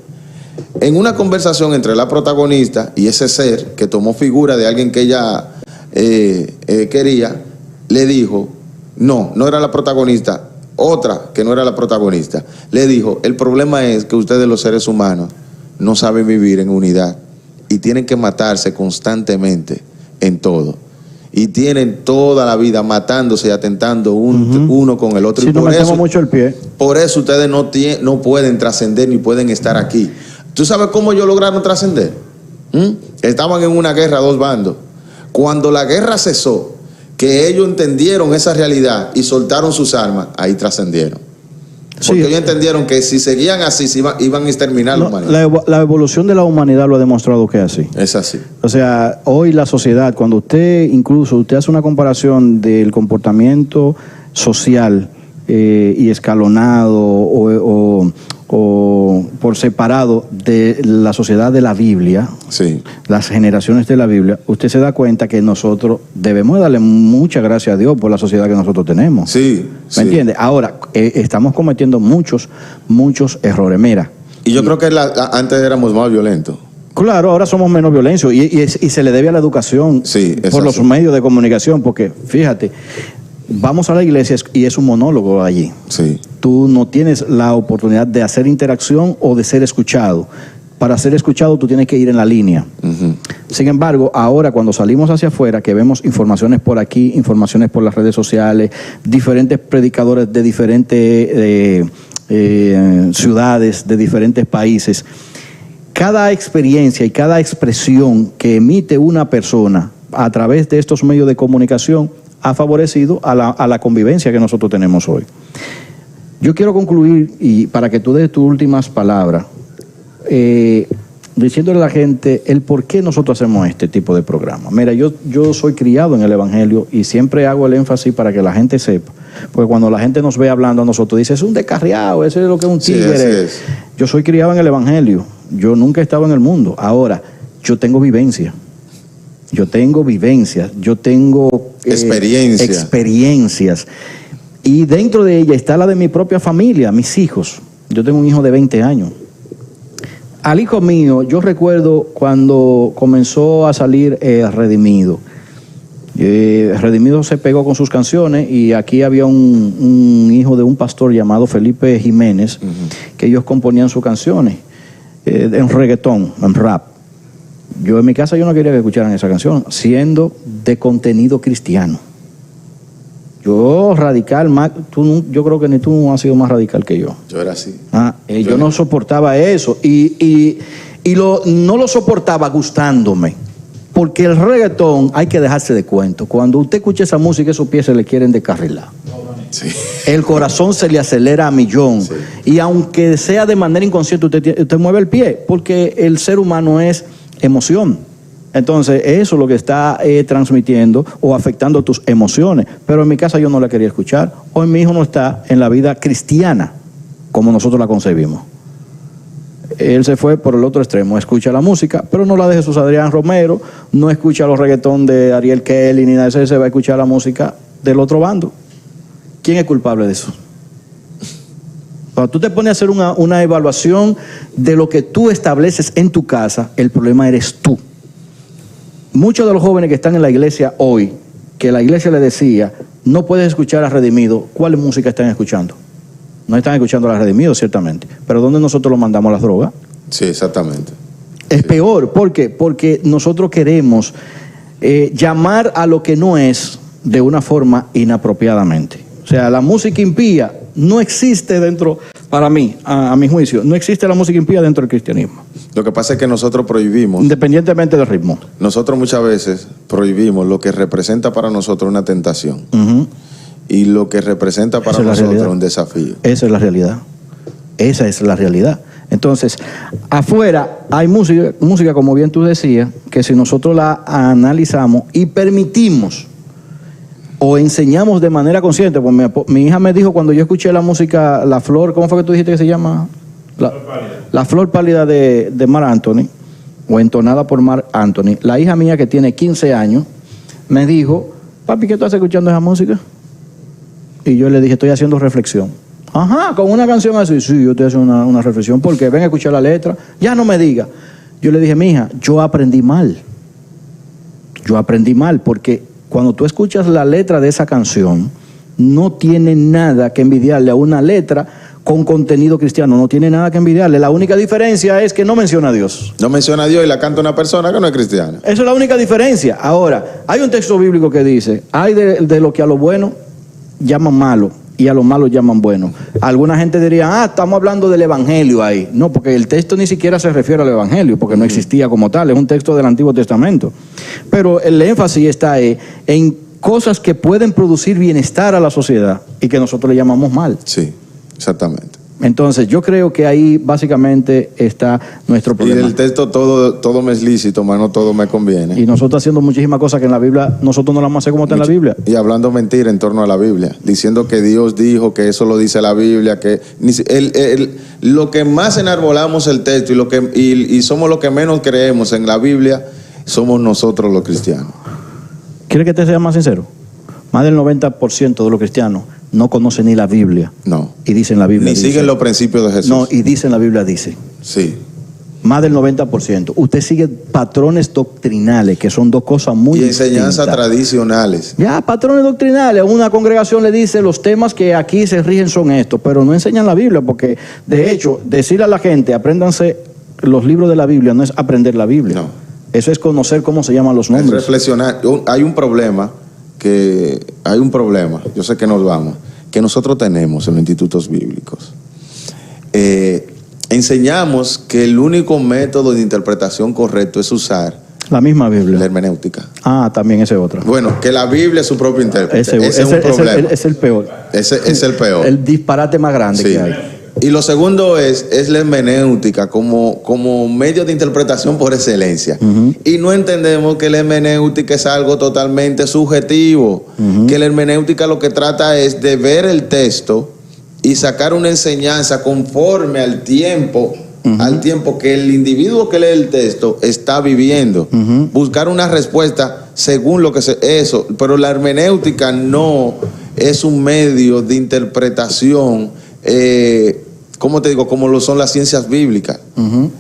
En una conversación entre la protagonista y ese ser que tomó figura de alguien que ella quería, le dijo, no era la protagonista, otra que no era la protagonista, le dijo, el problema es que ustedes los seres humanos no saben vivir en unidad y tienen que matarse constantemente en todo. Y tienen toda la vida matándose y atentando uno con el otro. Si y no por metemos eso, mucho el pie. por eso ustedes no pueden trascender ni pueden estar aquí. ¿Tú sabes cómo ellos lograron trascender? Estaban en una guerra, dos bandos. Cuando la guerra cesó, que ellos entendieron esa realidad y soltaron sus armas, ahí trascendieron. Porque ellos entendieron que si seguían así, iban a exterminar la humanidad. La evolución de la humanidad lo ha demostrado que es así. Es así. O sea, hoy la sociedad, cuando usted hace una comparación del comportamiento social y escalonado o por separado de la sociedad de la Biblia, sí, las generaciones de la Biblia, usted se da cuenta que nosotros debemos darle mucha gracia a Dios por la sociedad que nosotros tenemos. Sí, ¿Me entiende? Ahora, estamos cometiendo muchos errores. Mira. Y yo creo que antes éramos más violentos. Claro, ahora somos menos violentos y se le debe a la educación, sí, por los medios de comunicación, porque fíjate, vamos a la iglesia y es un monólogo allí. Sí. Tú no tienes la oportunidad de hacer interacción o de ser escuchado. Para ser escuchado tú tienes que ir en la línea. Uh-huh. Sin embargo, ahora cuando salimos hacia afuera, que vemos informaciones por aquí, informaciones por las redes sociales, diferentes predicadores de diferentes ciudades, de diferentes países, cada experiencia y cada expresión que emite una persona a través de estos medios de comunicación ha favorecido a la convivencia que nosotros tenemos hoy. Yo quiero concluir, y para que tú des tus últimas palabras, diciéndole a la gente el por qué nosotros hacemos este tipo de programa. Mira, yo soy criado en el Evangelio y siempre hago el énfasis para que la gente sepa, porque cuando la gente nos ve hablando a nosotros, dice, es un descarriado, ese es lo que es un tigre. Sí, yo soy criado en el Evangelio, yo nunca he estado en el mundo. Ahora, yo tengo vivencia. Yo tengo experiencias. Y dentro de ella está la de mi propia familia, mis hijos. Yo tengo un hijo de 20 años. Al hijo mío, yo recuerdo cuando comenzó a salir Redimido. Redimido se pegó con sus canciones y aquí había un hijo de un pastor llamado Felipe Jiménez, uh-huh, que ellos componían sus canciones en reggaetón, en rap. Yo en mi casa yo no quería que escucharan esa canción, siendo de contenido cristiano. Yo radical, yo creo que ni tú has sido más radical que yo. Yo era así. Yo no soportaba eso y no lo soportaba gustándome, porque el reggaetón hay que dejarse de cuento. Cuando usted escucha esa música, esos pies se le quieren descarrilar. Sí. El corazón se le acelera a millón. Sí. Y aunque sea de manera inconsciente, usted mueve el pie, porque el ser humano es emoción. Entonces, eso es lo que está transmitiendo o afectando tus emociones. Pero en mi casa yo no la quería escuchar. Hoy mi hijo no está en la vida cristiana como nosotros la concebimos. Él se fue por el otro extremo, escucha la música, pero no la de Jesús Adrián Romero, no escucha los reggaetón de Ariel Kelly, ni nada de eso, se va a escuchar la música del otro bando. ¿Quién es culpable de eso? Cuando tú te pones a hacer una evaluación de lo que tú estableces en tu casa, el problema eres tú. Muchos de los jóvenes que están en la iglesia hoy, que la iglesia le decía, no puedes escuchar a Redimido, ¿cuál música están escuchando? No están escuchando a Redimido, ciertamente. Pero ¿dónde nosotros lo mandamos las drogas? Sí, exactamente. Es peor. ¿Por qué? Porque nosotros queremos llamar a lo que no es de una forma inapropiadamente. O sea, la música impía no existe dentro, para mí, a mi juicio, no existe la música impía dentro del cristianismo. Lo que pasa es que nosotros prohibimos. Independientemente del ritmo. Nosotros muchas veces prohibimos lo que representa para nosotros una tentación. Uh-huh. Y lo que representa para nosotros un desafío. Esa es la realidad. Esa es la realidad. Entonces, afuera hay música, como bien tú decías, que si nosotros la analizamos y permitimos o enseñamos de manera consciente, pues mi hija me dijo cuando yo escuché la música, La Flor, ¿cómo fue que tú dijiste que se llama? La Flor Pálida de Marc Anthony, o entonada por Marc Anthony. La hija mía, que tiene 15 años, me dijo, papi, ¿qué tú estás escuchando esa música? Y yo le dije, estoy haciendo reflexión. Ajá, con una canción así. Sí, yo estoy haciendo una reflexión, porque ven a escuchar la letra. Ya no me diga. Yo le dije, mija, yo aprendí mal. Porque cuando tú escuchas la letra de esa canción, no tiene nada que envidiarle a una letra con contenido cristiano. No tiene nada que envidiarle. La única diferencia es que no menciona a Dios. No menciona a Dios y la canta una persona que no es cristiana. Esa es la única diferencia. Ahora, hay un texto bíblico que dice, hay de lo que a lo bueno llaman malo y a lo malo llaman bueno. Alguna gente diría, estamos hablando del evangelio ahí. No, porque el texto ni siquiera se refiere al evangelio, porque no existía como tal, es un texto del Antiguo Testamento. Pero el énfasis está en cosas que pueden producir bienestar a la sociedad y que nosotros le llamamos mal. Sí. Exactamente. Entonces, yo creo que ahí básicamente está nuestro Y problema. del texto todo me es lícito, mas no todo me conviene. Y nosotros haciendo muchísimas cosas que en la Biblia, nosotros no las vamos a hacer como está en la Biblia. Y hablando mentira en torno a la Biblia, diciendo que Dios dijo que eso lo dice la Biblia, que lo que más enarbolamos el texto y somos los que menos creemos en la Biblia, somos nosotros los cristianos. ¿Quiere que te sea más sincero? Más del 90% de los cristianos no conocen ni la Biblia. No. Y dicen la Biblia. Ni dice. siguen los principios de Jesús. No, y dicen la Biblia dice. Sí. Más del 90%. Usted sigue patrones doctrinales, que son dos cosas muy Y enseñanzas distintas. tradicionales. Ya, patrones doctrinales. Una congregación le dice los temas que aquí se rigen son estos, pero no enseñan la Biblia, porque de hecho, decirle a la gente, apréndanse los libros de la Biblia, no es aprender la Biblia. No. Eso es conocer cómo se llaman los Es nombres. reflexionar. Hay un problema, yo sé que nos vamos, que nosotros tenemos en los institutos bíblicos. Enseñamos que el único método de interpretación correcto es usar La misma Biblia. la hermenéutica. Ah, también esa es otra. Bueno, que la Biblia es su propio intérprete. Ese Ese es un problema. es el peor. Ese es el peor. El disparate más grande Sí. que hay. Y lo segundo es la hermenéutica como medio de interpretación por excelencia. Y no entendemos que la hermenéutica es algo totalmente subjetivo. Que la hermenéutica lo que trata es de ver el texto y sacar una enseñanza conforme al tiempo que el individuo que lee el texto está viviendo. Buscar una respuesta según lo que eso. Pero la hermenéutica no es un medio de interpretación, ¿cómo te digo? Como lo son las ciencias bíblicas,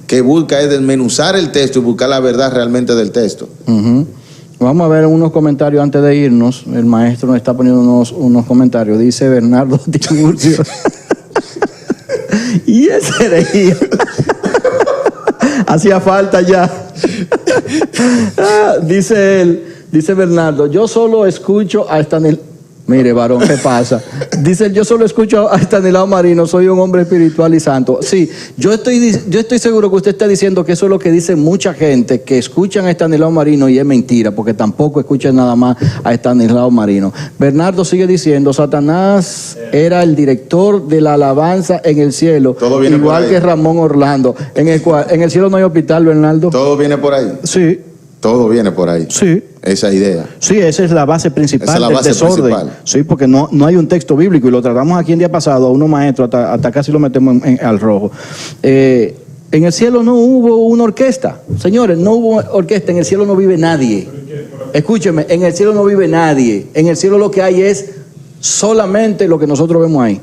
que busca es desmenuzar el texto y buscar la verdad realmente del texto. Vamos a ver unos comentarios antes de irnos. El maestro nos está poniendo unos comentarios. Dice Bernardo Tiburcio. Y ese herejía. Hacía falta ya. Dice él, dice Bernardo, yo solo escucho a Stanel. Mire, varón, ¿qué pasa? Dice él, yo solo escucho a Estanislao Marino, soy un hombre espiritual y santo. Sí, yo estoy seguro que usted está diciendo que eso es lo que dice mucha gente, que escuchan a Estanislao Marino y es mentira, porque tampoco escuchan nada más a Estanislao Marino. Bernardo sigue diciendo, Satanás era el director de la alabanza en el cielo, Todo viene igual por ahí. que Ramón Orlando. En el cielo no hay hospital, Bernardo. Todo viene por ahí. Sí, Todo viene por ahí. sí. Esa idea. Sí, esa es la base principal Esa es la del base desorden. principal. Sí, porque no hay un texto bíblico y lo tratamos aquí el día pasado a unos maestros, hasta casi lo metemos al rojo. En el cielo no hubo una orquesta. Señores, no hubo orquesta. En el cielo no vive nadie. Escúcheme, en el cielo no vive nadie. En el cielo lo que hay es solamente lo que nosotros vemos ahí.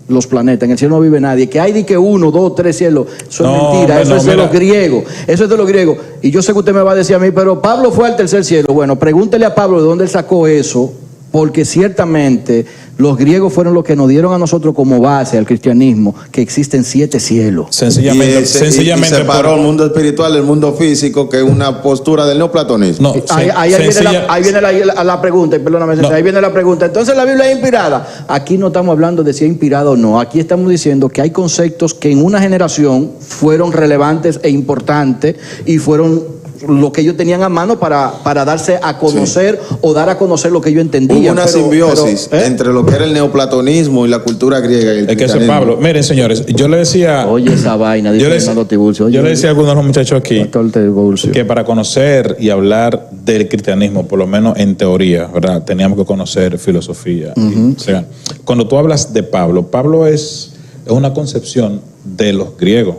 Los planetas, en el cielo no vive nadie. Que hay de que 1, 2, 3 cielos, eso es mentira, eso es de los griegos. Eso es de los griegos. Y yo sé que usted me va a decir a mí, pero Pablo fue al tercer cielo. Bueno, pregúntele a Pablo de dónde él sacó eso, porque ciertamente los griegos fueron los que nos dieron a nosotros como base al cristianismo que existen 7 cielos. Sencillamente, y sencillamente separó el mundo espiritual del mundo físico, que es una postura del neoplatonismo. No, Ahí viene la pregunta, y perdóname, No. ahí viene la pregunta. Entonces, ¿la Biblia es inspirada? Aquí no estamos hablando de si es inspirada o no. Aquí estamos diciendo que hay conceptos que en una generación fueron relevantes e importantes y fueron lo que ellos tenían a mano para darse a conocer o dar a conocer lo que ellos entendían. Hubo una simbiosis pero, entre lo que era el neoplatonismo y la cultura griega y el es que eso es cristianismo. Pablo. Miren, señores, yo le decía. Oye, esa vaina, dice yo le, Fernando Tiburcio. Oye, yo le decía a algunos de los muchachos aquí Pastor Tiburcio. que para conocer y hablar del cristianismo, por lo menos en teoría, ¿verdad? Teníamos que conocer filosofía. O sea, cuando tú hablas de Pablo, Pablo es una concepción de los griegos.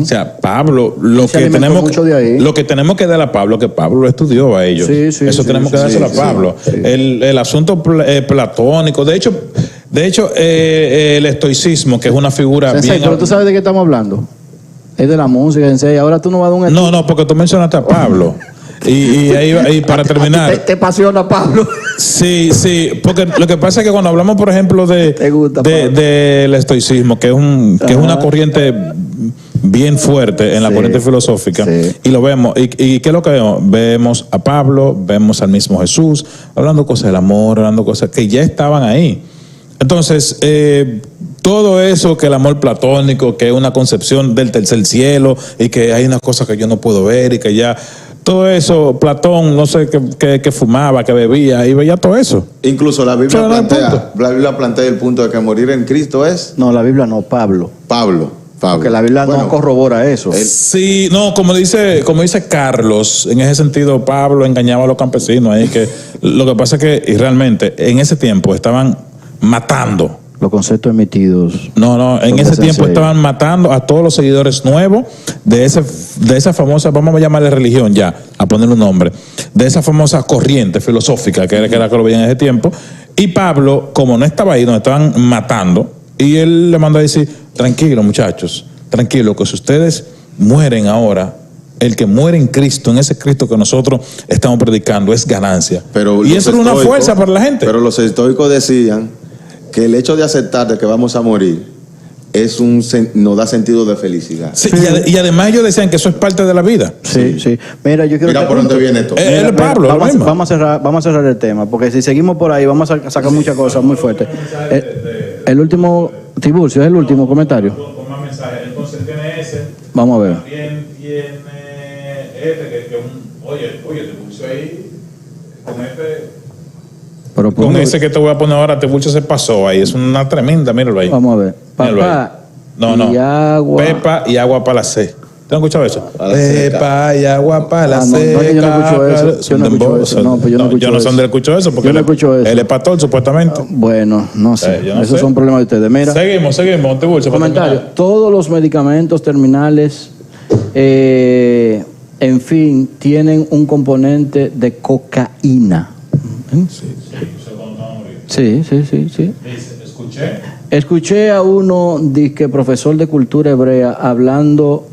O sea, Pablo, lo Se que alimentó mucho de ahí. tenemos que dar a Pablo, que Pablo lo estudió a ellos. Sí, sí, Eso sí, tenemos que dárselo sí, a Pablo. sí. El asunto platónico, de hecho, el estoicismo, que es una figura Sensei, bien. pero tú sabes de qué estamos hablando. Es de la música, Sensei. Ahora tú no vas a dar un... No, porque tú mencionaste a Pablo. Y para terminar. Te apasiona, Pablo. Sí, porque lo que pasa es que cuando hablamos, por ejemplo, Te gusta, Pablo. del estoicismo, que es una corriente bien fuerte en la Sí, corriente filosófica, sí. y lo vemos, y ¿qué es lo que vemos? Vemos a Pablo, vemos al mismo Jesús, hablando cosas del amor, hablando cosas que ya estaban ahí. Entonces, todo eso que el amor platónico, que es una concepción del tercer cielo, y que hay unas cosas que yo no puedo ver, y que ya... todo eso, Platón, no sé, que fumaba, que bebía, y veía todo eso. Incluso la Biblia Eso no es plantea el punto de que morir en Cristo es No, la Biblia no, Pablo. Pablo. Porque la Biblia no corrobora eso. Sí, no, como dice Carlos, en ese sentido Pablo engañaba a los campesinos ahí, que lo que pasa es que y realmente en ese tiempo estaban matando. Los conceptos emitidos. No, en ese tiempo estaban matando a todos los seguidores nuevos de esa famosa, vamos a llamarle religión ya, a ponerle un nombre, de esa famosa corriente filosófica que era que lo veían en ese tiempo. Y Pablo, como no estaba ahí, donde estaban matando, y él le mandó a decir, tranquilo muchachos, tranquilo, que si ustedes mueren ahora, el que muere en Cristo, en ese Cristo que nosotros estamos predicando, es ganancia. Y eso era una fuerza para la gente. Pero los estoicos decían que el hecho de aceptar de que vamos a morir nos da sentido de felicidad. Sí, y además ellos decían que eso es parte de la vida. Sí. Mira, yo quiero Mira por dónde viene esto. Pablo, vamos a cerrar el tema, porque si seguimos por ahí vamos a sacar muchas cosas muy fuertes. El último, Tiburcio, es el último comentario. Con más mensajes. Entonces tiene ese. Vamos a ver. También tiene oye, Tiburcio ahí con Pero con ese que te voy a poner ahora, Tiburcio se pasó ahí. Es una tremenda, míralo ahí. Vamos a ver. Papá y agua. Pepa y agua para la C. ¿Te has escuchado eso? Pepa y agua para la C. No, yo no escucho eso. Yo no escucho eso. No, pues yo no escucho yo no sé dónde escucho eso, porque yo no escucho eso. Él es pastor, supuestamente. Bueno, no sé. Esos sé. son problemas de ustedes. Mira. Seguimos, Tiburcio. Comentario. Todos los medicamentos terminales, en fin, tienen un componente de cocaína. Sí. Dice, Escuché a uno, disque profesor de cultura hebrea, hablando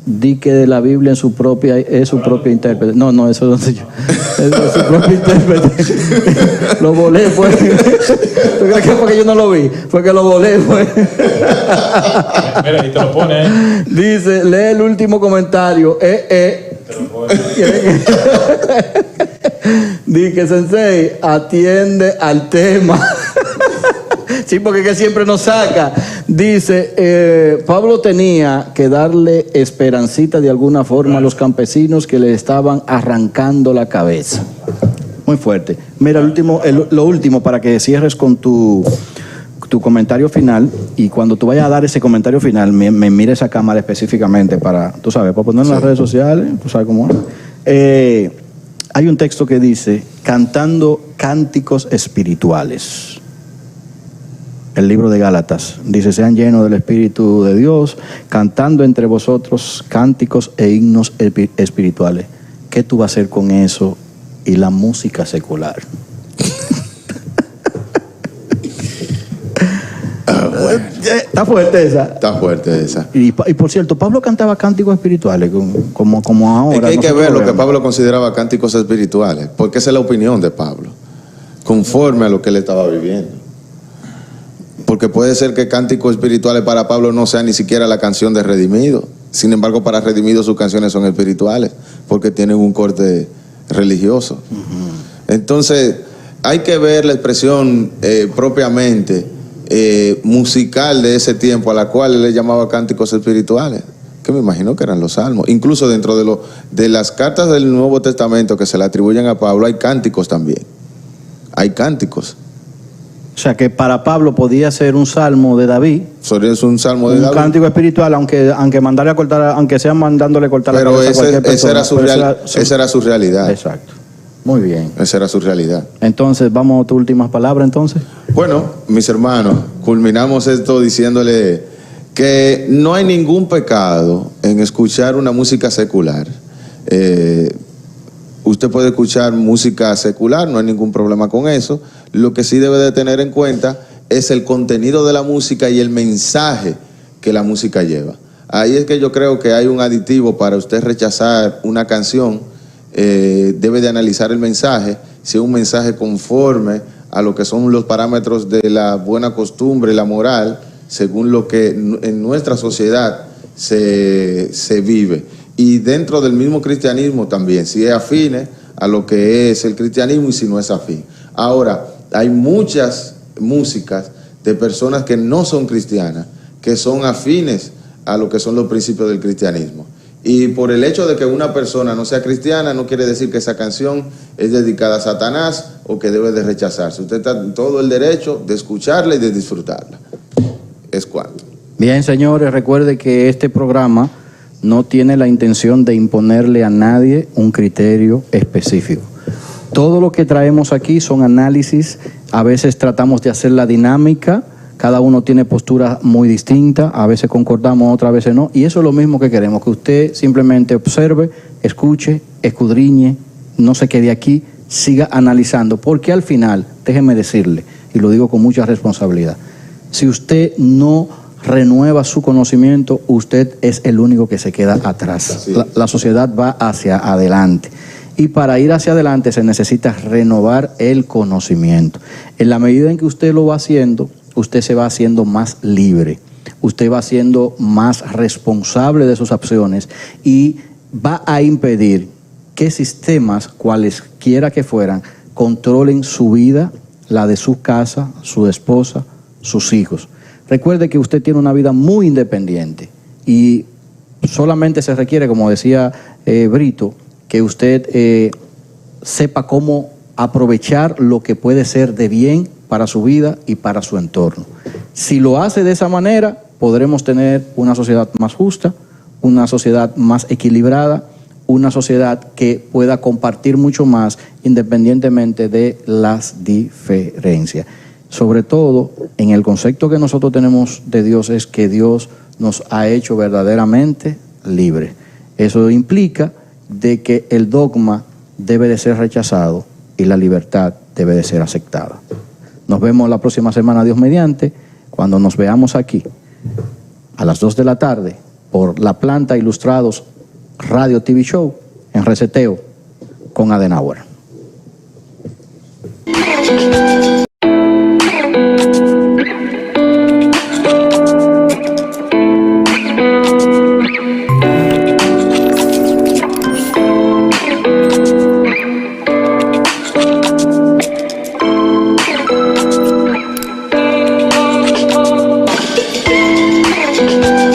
disque de la Biblia en su propia intérprete. No, eso no sé yo. Es su propio intérprete. Lo volé, fue. ¿Tú crees que porque yo no lo vi? Fue que lo volé, fue. Mira, ahí te lo pone. Dice, lee el último comentario. Dice, Sensei, atiende al tema. Sí, porque es que siempre nos saca. Dice, Pablo tenía que darle esperancita de alguna forma a los campesinos que le estaban arrancando la cabeza. Muy fuerte. Mira, lo último para que cierres con tu comentario final, y cuando tú vayas a dar ese comentario final, me mire esa cámara específicamente para, tú sabes, para ponerlo en las redes sociales, tú sabes cómo es. Hay un texto que dice, cantando cánticos espirituales. El libro de Gálatas dice, sean llenos del Espíritu de Dios, cantando entre vosotros cánticos e himnos espirituales. ¿Qué tú vas a hacer con eso y la música secular? Bueno. Está fuerte esa. Está fuerte esa. Y por cierto, Pablo cantaba cánticos espirituales, como ahora. Es que hay que ver lo que Pablo consideraba cánticos espirituales, porque esa es la opinión de Pablo, conforme a lo que él estaba viviendo. Porque puede ser que cánticos espirituales para Pablo no sea ni siquiera la canción de Redimido. Sin embargo, para Redimido sus canciones son espirituales, porque tienen un corte religioso. Entonces, hay que ver la expresión propiamente musical de ese tiempo, a la cual él le llamaba cánticos espirituales, que me imagino que eran los salmos. Incluso dentro de las cartas del Nuevo Testamento que se le atribuyen a Pablo, hay cánticos también. Hay cánticos. O sea, que para Pablo podía ser un salmo de David. Es un salmo de David. Un cántico espiritual, aunque mandarle a cortar, aunque sea mandándole cortar la cabeza a cualquier persona. Esa era su realidad. Exacto. Muy bien. Esa era su realidad. Entonces, vamos a tus últimas palabras, entonces. Bueno, mis hermanos, culminamos esto diciéndole que no hay ningún pecado en escuchar una música secular. Usted puede escuchar música secular, no hay ningún problema con eso. Lo que sí debe de tener en cuenta es el contenido de la música y el mensaje que la música lleva. Ahí es que yo creo que hay un aditivo para usted rechazar una canción. Debe de analizar el mensaje, si es un mensaje conforme a lo que son los parámetros de la buena costumbre, la moral, según lo que en nuestra sociedad se vive. Y dentro del mismo cristianismo también, si es afine a lo que es el cristianismo y si no es afín. Ahora, hay muchas músicas de personas que no son cristianas, que son afines a lo que son los principios del cristianismo. Y por el hecho de que una persona no sea cristiana, no quiere decir que esa canción es dedicada a Satanás o que debe de rechazarse. Usted está en todo el derecho de escucharla y de disfrutarla. Es cuanto. Bien, señores, recuerde que este programa no tiene la intención de imponerle a nadie un criterio específico. Todo lo que traemos aquí son análisis, a veces tratamos de hacer la dinámica, cada uno tiene posturas muy distintas, a veces concordamos, otras veces no, y eso es lo mismo que queremos, que usted simplemente observe, escuche, escudriñe, no se quede aquí, siga analizando, porque al final, déjeme decirle, y lo digo con mucha responsabilidad, si usted no renueva su conocimiento, usted es el único que se queda atrás. La sociedad va hacia adelante. Y para ir hacia adelante se necesita renovar el conocimiento. En la medida en que usted lo va haciendo, usted se va haciendo más libre. Usted va siendo más responsable de sus acciones y va a impedir que sistemas, cualesquiera que fueran, controlen su vida, la de su casa, su esposa, sus hijos. Recuerde que usted tiene una vida muy independiente y solamente se requiere, como decía Brito, que usted sepa cómo aprovechar lo que puede ser de bien para su vida y para su entorno. Si lo hace de esa manera, podremos tener una sociedad más justa, una sociedad más equilibrada, una sociedad que pueda compartir mucho más independientemente de las diferencias. Sobre todo, en el concepto que nosotros tenemos de Dios es que Dios nos ha hecho verdaderamente libres. Eso implica de que el dogma debe de ser rechazado y la libertad debe de ser aceptada. Nos vemos la próxima semana, Dios mediante, cuando nos veamos aquí a las 2 de la tarde por La Planta Ilustrados Radio TV Show en Reseteo con Adenauer.